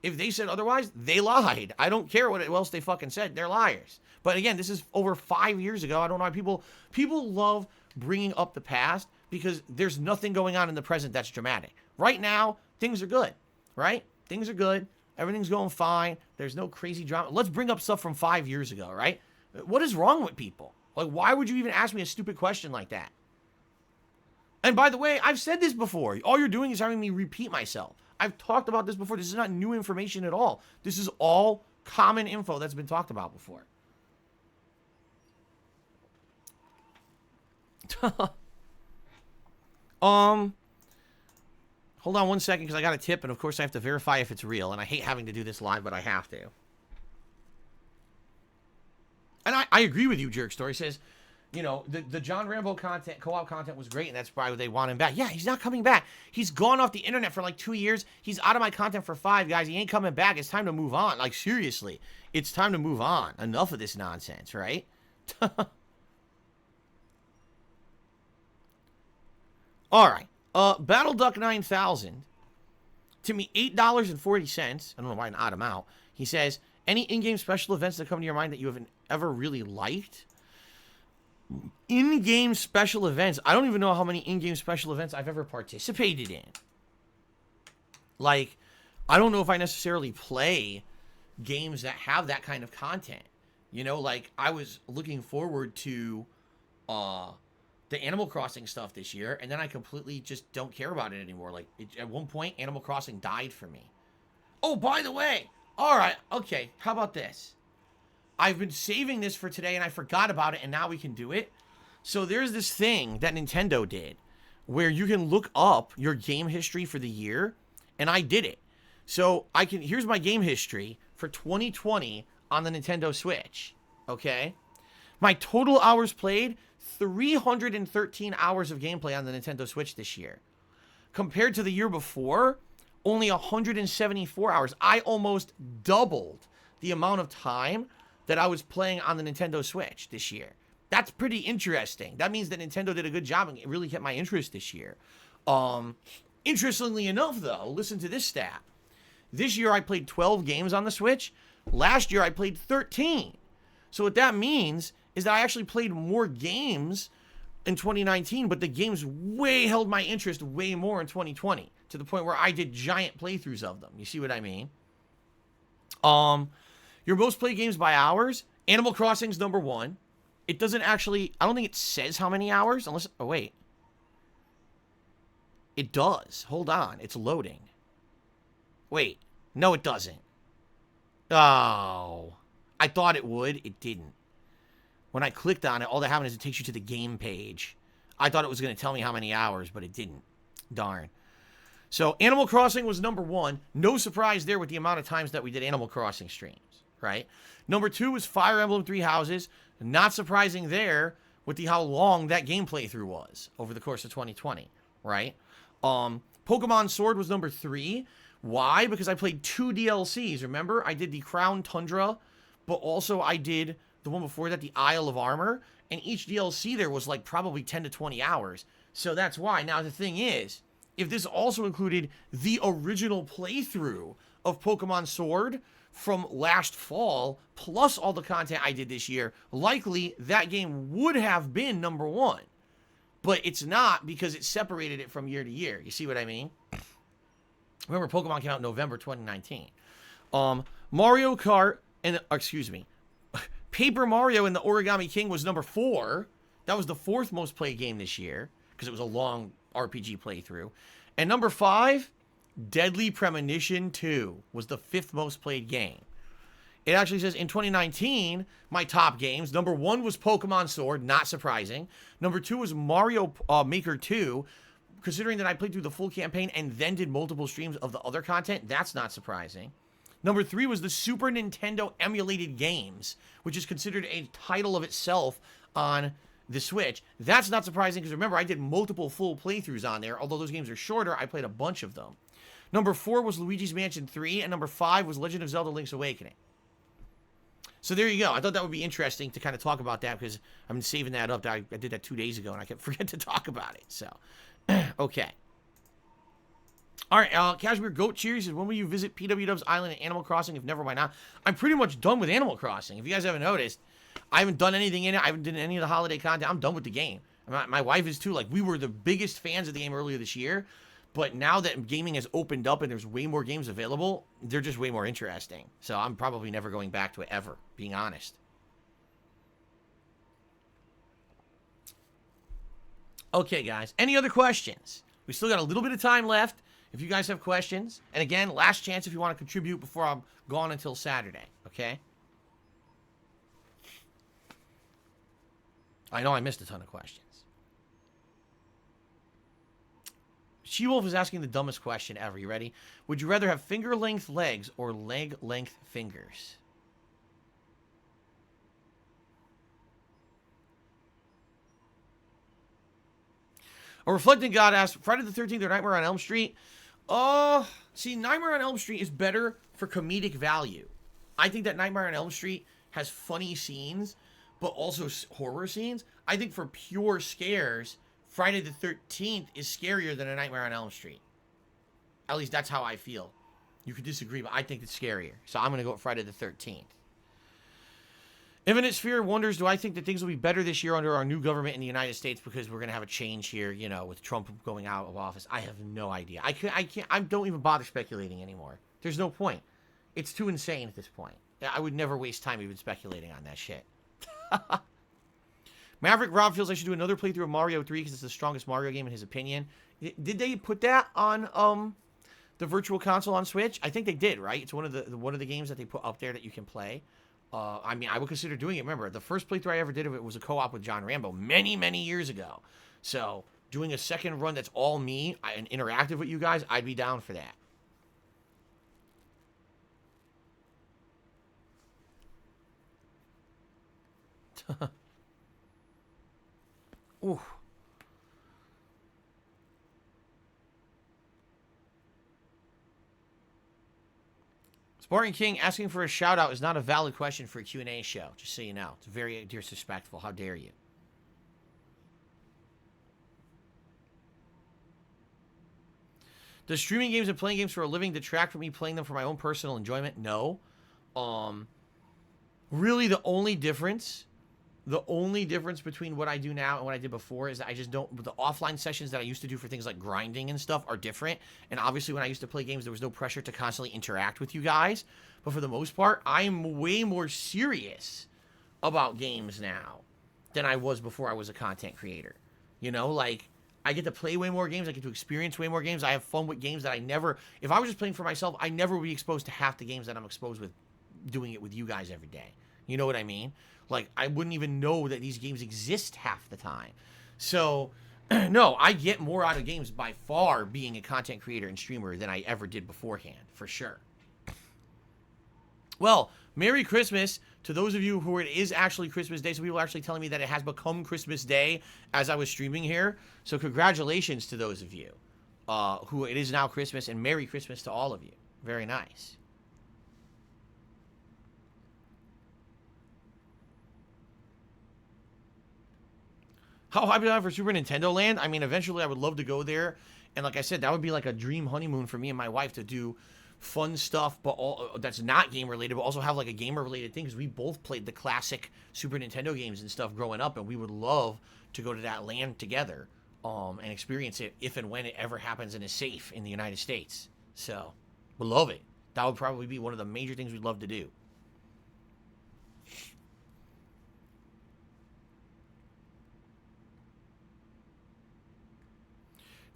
If they said otherwise, they lied. I don't care what else they fucking said. They're liars. But again, this is over 5 years ago. I don't know why people love bringing up the past because there's nothing going on in the present that's dramatic. Right now, things are good, right? Things are good. Everything's going fine. There's no crazy drama. Let's bring up stuff from 5 years ago, right? What is wrong with people? Like, why would you even ask me a stupid question like that? And by the way, I've said this before. All you're doing is having me repeat myself. I've talked about this before. This is not new information at all. This is all common info that's been talked about before. Hold on 1 second because I got a tip, and of course I have to verify if it's real, and I hate having to do this live, but I have to. And I agree with you, Jerk Story says, you know, the John Rambo content, co-op content was great, and that's why they want him back. Yeah, he's not coming back. He's gone off the internet for like 2 years. He's out of my content for 5, guys. He ain't coming back. It's time to move on. Like, seriously. It's time to move on. Enough of this nonsense, right? All right. Battle Duck 9000. To me, $8.40. I don't know why an odd amount. He says, any in-game special events that come to your mind that you haven't ever really liked? In-game special events. I don't even know how many in-game special events I've ever participated in. Like, I don't know if I necessarily play games that have that kind of content. You know, like, I was looking forward to the Animal Crossing stuff this year, and then I completely just don't care about it anymore. Like, at one point, Animal Crossing died for me. Oh, by the way, all right, okay, how about this? I've been saving this for today, and I forgot about it, and now we can do it. So there's this thing that Nintendo did where you can look up your game history for the year, and I did it. So here's my game history for 2020 on the Nintendo Switch, okay? My total hours played, 313 hours of gameplay on the Nintendo Switch this year. Compared to the year before, only 174 hours. I almost doubled the amount of time that I was playing on the Nintendo Switch this year. That's pretty interesting. That means that Nintendo did a good job and it really kept my interest this year. Interestingly enough, though, listen to this stat. This year I played 12 games on the Switch. Last year I played 13. So what that means is that I actually played more games in 2019, but the games way held my interest way more in 2020 to the point where I did giant playthroughs of them. You see what I mean? Your most played games by hours, Animal Crossing's number 1. It doesn't actually, I don't think it says how many hours, unless, oh wait. It does. Hold on, it's loading. Wait, no it doesn't. Oh, I thought it would, it didn't. When I clicked on it, all that happened is it takes you to the game page. I thought it was going to tell me how many hours, but it didn't. Darn. So, Animal Crossing was number 1. No surprise there with the amount of times that we did Animal Crossing streams, right? Number 2 was Fire Emblem Three Houses. Not surprising there with how long that game playthrough was over the course of 2020, right? Pokemon Sword was number 3. Why? Because I played 2 DLCs. Remember? I did the Crown Tundra, but also I did the one before that, the Isle of Armor, and each DLC there was like probably 10 to 20 hours. So that's why. Now, the thing is, if this also included the original playthrough of Pokemon Sword from last fall, plus all the content I did this year, likely that game would have been number 1. But it's not because it separated it from year to year. You see what I mean? Remember, Pokemon came out in November 2019. Mario Kart, Paper Mario and the Origami King was number 4. That was the 4th most played game this year because it was a long RPG playthrough. And number 5, Deadly Premonition 2 was the 5th most played game. It actually says in 2019, my top games, number 1 was Pokemon Sword, not surprising. Number 2 was Mario Maker 2. Considering that I played through the full campaign and then did multiple streams of the other content, that's not surprising. Number 3 was the Super Nintendo emulated games, which is considered a title of itself on the Switch. That's not surprising because remember, I did multiple full playthroughs on there. Although those games are shorter, I played a bunch of them. Number 4 was Luigi's Mansion 3, and number 5 was Legend of Zelda Link's Awakening. So there you go. I thought that would be interesting to kind of talk about that because I've been saving that up. I did that 2 days ago, and I kept forgetting to talk about it. So Okay. All right, Cashmere Goat Cheers says, when will you visit PW Dub's Island and Animal Crossing? If never, why not? I'm pretty much done with Animal Crossing. If you guys haven't noticed, I haven't done anything in it. I haven't done any of the holiday content. I'm done with the game. My wife is too. Like, we were the biggest fans of the game earlier this year, but now that gaming has opened up and there's way more games available, they're just way more interesting. So I'm probably never going back to it ever, being honest. Okay, guys. Any other questions? We still got a little bit of time left. If you guys have questions, and again, last chance if you want to contribute before I'm gone until Saturday, okay? I know I missed a ton of questions. She-Wolf is asking the dumbest question ever. You ready? Would you rather have finger-length legs or leg-length fingers? A Reflecting God asked, Friday the 13th or Nightmare on Elm Street? See, Nightmare on Elm Street is better for comedic value. I think that Nightmare on Elm Street has funny scenes, but also horror scenes. I think for pure scares, Friday the 13th is scarier than a Nightmare on Elm Street. At least that's how I feel. You could disagree, but I think it's scarier. So I'm going to go with Friday the 13th. Infinite Sphere wonders, do I think that things will be better this year under our new government in the United States because we're going to have a change here, you know, with Trump going out of office? I have no idea. I don't even bother speculating anymore. There's no point. It's too insane at this point. I would never waste time even speculating on that shit. Maverick Rob feels I should do another playthrough of Mario 3 because it's the strongest Mario game in his opinion. Did they put that on the Virtual Console on Switch? I think they did, right? It's one of the games that they put up there that you can play. I mean, I would consider doing it. Remember, the first playthrough I ever did of it was a co-op with John Rambo many, many years ago. So, doing a second run that's all me and interactive with you guys, I'd be down for that. Ooh. Spartan King asking for a shout out is not a valid question for a Q&A show, just so you know. It's very disrespectful. How dare you? Does streaming games and playing games for a living detract from me playing them for my own personal enjoyment? No. Really the only difference between what I do now and what I did before is that I just don't, the offline sessions that I used to do for things like grinding and stuff are different. And obviously when I used to play games, there was no pressure to constantly interact with you guys. But for the most part, I'm way more serious about games now than I was before I was a content creator. You know, like, I get to play way more games. I get to experience way more games. I have fun with games that I never, if I was just playing for myself, I never would be exposed to half the games that I'm exposed with doing it with you guys every day. You know what I mean? Like, I wouldn't even know that these games exist half the time. So, no, I get more out of games by far being a content creator and streamer than I ever did beforehand, for sure. Well, Merry Christmas to those of you who it is actually Christmas Day. So people are actually telling me that it has become Christmas Day as I was streaming here. So congratulations to those of you who it is now Christmas, and Merry Christmas to all of you. Very nice. How hyped am I for Super Nintendo Land? I mean, eventually I would love to go there. And like I said, that would be like a dream honeymoon for me and my wife to do fun stuff, but all that's not game related, but also have like a gamer related thing, because we both played the classic Super Nintendo games and stuff growing up, and we would love to go to that land together and experience it if and when it ever happens and is safe in the United States. So, we love it. That would probably be one of the major things we'd love to do.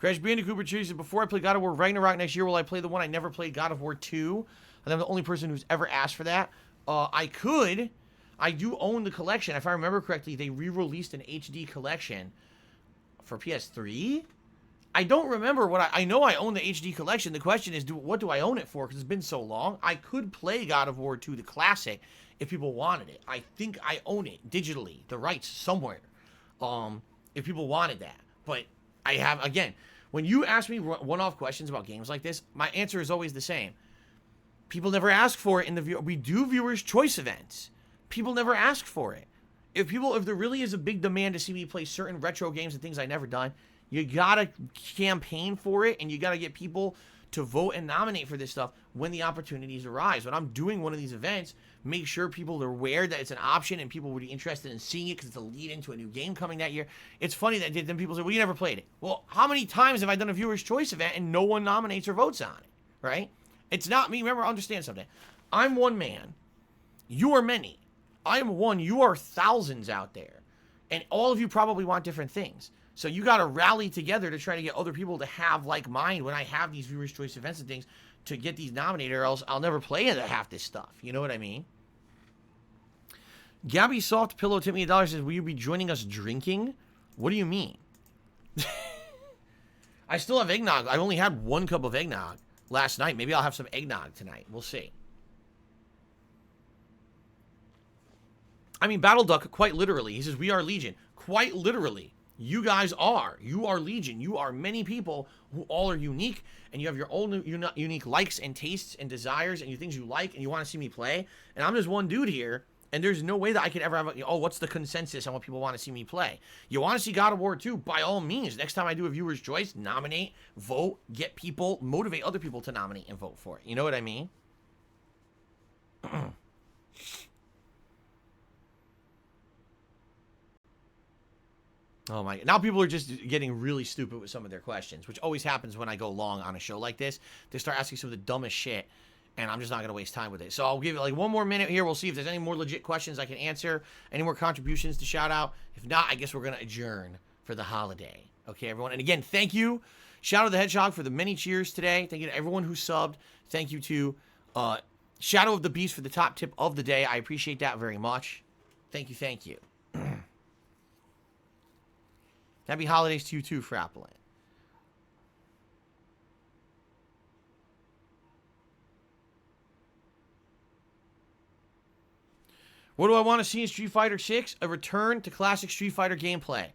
Crash Bandicoot says, before I play God of War Ragnarok next year, will I play the one I never played, God of War 2? And I'm the only person who's ever asked for that. I could. I do own the collection. If I remember correctly, they re-released an HD collection for PS3. I don't remember what I know I own the HD collection. The question is, what do I own it for? Because it's been so long. I could play God of War 2, the classic, if people wanted it. I think I own it digitally, the rights somewhere, if people wanted that. But I have, again, when you ask me one-off questions about games like this, my answer is always the same. People never ask for it in the we do viewers' choice events. People never ask for it. If there really is a big demand to see me play certain retro games and things I never done, You gotta campaign for it, and you gotta get people to vote and nominate for this stuff when the opportunities arise. When I'm doing one of these events, make sure people are aware that it's an option and people would be interested in seeing it because it's a lead into a new game coming that year. It's funny that then people say, well, you never played it. Well, how many times have I done a viewer's choice event and no one nominates or votes on it, right? It's not me. Remember, understand something. I'm one man. You are many. I am one. You are thousands out there. And all of you probably want different things. So you got to rally together to try to get other people to have like mind when I have these viewers' choice events and things to get these nominated, or else I'll never play into half this stuff. You know what I mean? Gabby Soft Pillow tipped me $1 says, will you be joining us drinking? What do you mean? I still have eggnog. I only had 1 cup of eggnog last night. Maybe I'll have some eggnog tonight. We'll see. I mean, Battle Duck, quite literally. He says, we are Legion. Quite literally. You guys are. You are Legion. You are many people who all are unique, and you have your own unique likes and tastes and desires and things you like, and you want to see me play. And I'm just one dude here, and there's no way that I could ever have, what's the consensus on what people want to see me play? You want to see God of War 2? By all means. Next time I do a viewer's choice, nominate, vote, get people, motivate other people to nominate and vote for it. You know what I mean? Oh my, now people are just getting really stupid with some of their questions, which always happens when I go long on a show like this. They start asking some of the dumbest shit, and I'm just not going to waste time with it. So I'll give it like 1 more minute here. We'll see if there's any more legit questions I can answer, any more contributions to shout out. If not, I guess we're going to adjourn for the holiday. Okay, everyone? And again, thank you. Shout out to the Hedgehog for the many cheers today. Thank you to everyone who subbed. Thank you to Shadow of the Beast for the top tip of the day. I appreciate that very much. Thank you, thank you. Happy holidays to you too, Frappling. What do I want to see in Street Fighter 6? A return to classic Street Fighter gameplay.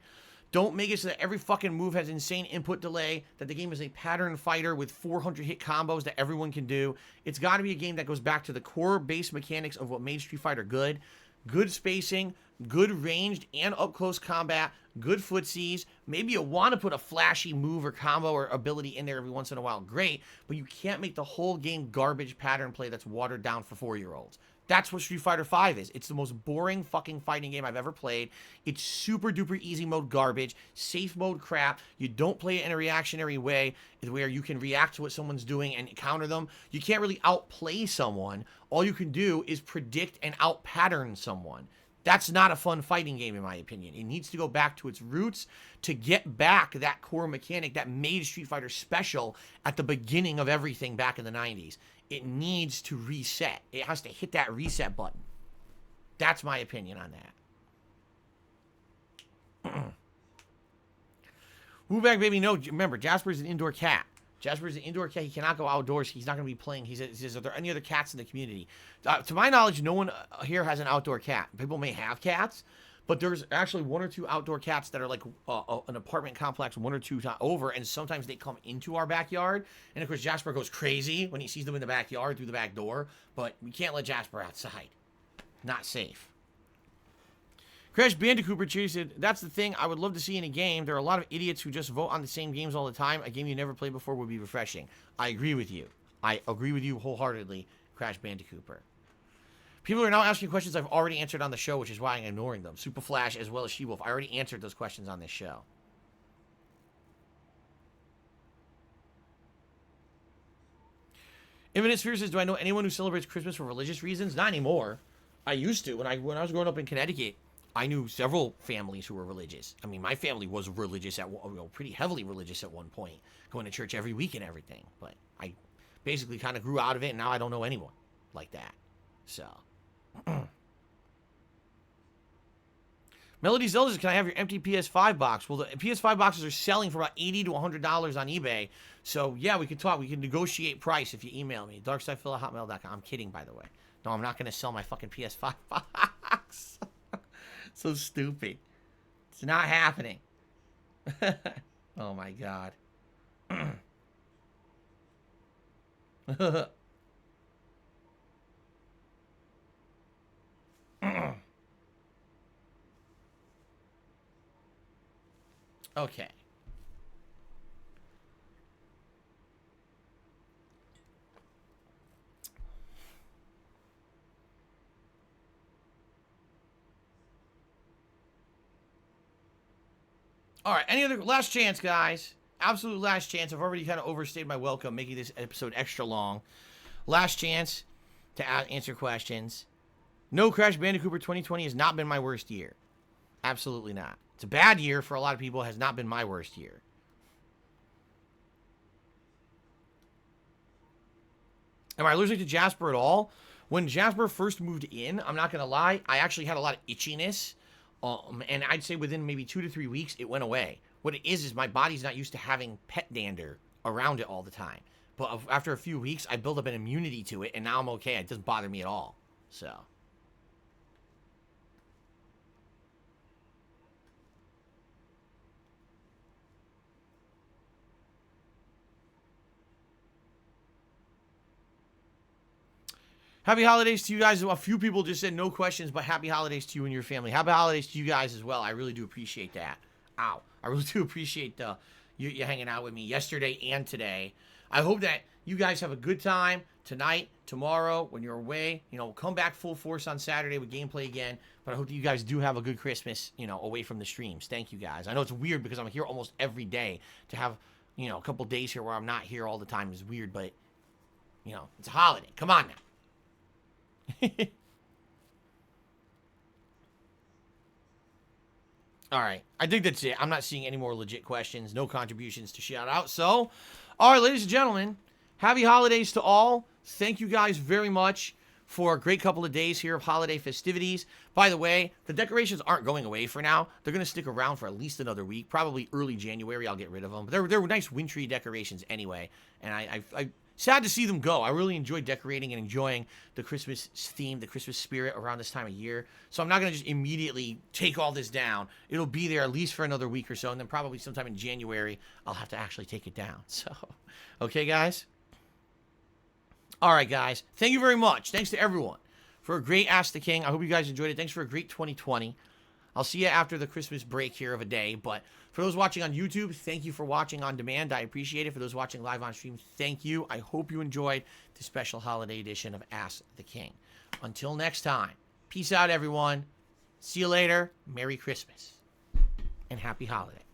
Don't make it so that every fucking move has insane input delay, that the game is a pattern fighter with 400 hit combos that everyone can do. It's got to be a game that goes back to the core base mechanics of what made Street Fighter good. Good spacing, good ranged and up-close combat, good footsies. Maybe you want to put a flashy move or combo or ability in there every once in a while. Great, but you can't make the whole game garbage pattern play that's watered down for 4-year-olds. That's what Street Fighter V is. It's the most boring fucking fighting game I've ever played. It's super duper easy mode garbage, safe mode crap. You don't play it in a reactionary way where you can react to what someone's doing and counter them. You can't really outplay someone. All you can do is predict and out-pattern someone. That's not a fun fighting game, in my opinion. It needs to go back to its roots to get back that core mechanic that made Street Fighter special at the beginning of everything back in the 90s. It needs to reset. It has to hit that reset button. That's my opinion on that. Wooback baby, no. Remember, Jasper's an indoor cat. Jasper's an indoor cat. He cannot go outdoors. He's not going to be playing. He says, are there any other cats in the community? To my knowledge, no one here has an outdoor cat. People may have cats, but there's actually 1 or 2 outdoor cats that are like an apartment complex 1 or 2 over, and sometimes they come into our backyard. And of course, Jasper goes crazy when he sees them in the backyard through the back door, but we can't let Jasper outside. Not safe. Crash Bandicoot Cheer said, that's the thing I would love to see in a game. There are a lot of idiots who just vote on the same games all the time. A game you never played before would be refreshing. I agree with you. I agree with you wholeheartedly, Crash Bandicoot. People are now asking questions I've already answered on the show, which is why I'm ignoring them. Super Flash as well as She-Wolf. I already answered those questions on this show. Infinite Sphere says, do I know anyone who celebrates Christmas for religious reasons? Not anymore. I used to. When I was growing up in Connecticut, I knew several families who were religious. I mean, my family was religious pretty heavily religious at one point, going to church every week and everything. But I basically kind of grew out of it, and now I don't know anyone like that. So, Melody Zelda says, can I have your empty PS5 box? Well, the PS5 boxes are selling for about $80 to $100 on eBay. So, yeah, we could talk. We can negotiate price if you email me. darksidephil@hotmail.com. I'm kidding, by the way. No, I'm not going to sell my fucking PS5 box. So stupid. It's not happening. Oh, my God. Okay. All right, any other last chance, guys? Absolute last chance. I've already kind of overstayed my welcome, making this episode extra long. Last chance to answer questions. No, Crash Bandicoot 2020 has not been my worst year. Absolutely not. It's a bad year for a lot of people. It has not been my worst year. Am I allergic to Jasper at all? When Jasper first moved in, I'm not going to lie, I actually had a lot of itchiness. And I'd say within maybe 2 to 3 weeks, it went away. What it is my body's not used to having pet dander around it all the time. But after a few weeks, I built up an immunity to it, and now I'm okay. It doesn't bother me at all. So. Happy holidays to you guys. A few people just said no questions, but happy holidays to you and your family. Happy holidays to you guys as well. I really do appreciate that. Ow. I really do appreciate you hanging out with me yesterday and today. I hope that you guys have a good time tonight, tomorrow, when you're away. You know, come back full force on Saturday with gameplay again. But I hope that you guys do have a good Christmas, you know, away from the streams. Thank you guys. I know it's weird because I'm here almost every day. To have, you know, a couple days here where I'm not here all the time is weird, but, you know, it's a holiday. Come on now. All right. I think that's it. I'm not seeing any more legit questions. No contributions to shout out. So, all right, ladies and gentlemen, happy holidays to all. Thank you guys very much for a great couple of days here of holiday festivities. By the way, the decorations aren't going away for now. They're going to stick around for at least another week. Probably early January, I'll get rid of them. But they're nice wintry decorations anyway. And I sad to see them go. I really enjoy decorating and enjoying the Christmas theme, the Christmas spirit around this time of year. So I'm not going to just immediately take all this down. It'll be there at least for another week or so. And then probably sometime in January, I'll have to actually take it down. So, okay, guys? All right, guys. Thank you very much. Thanks to everyone for a great Ask the King. I hope you guys enjoyed it. Thanks for a great 2020. I'll see you after the Christmas break here of a day. But for those watching on YouTube, thank you for watching on demand. I appreciate it. For those watching live on stream, thank you. I hope you enjoyed the special holiday edition of Ask the King. Until next time, peace out, everyone. See you later. Merry Christmas and happy holidays.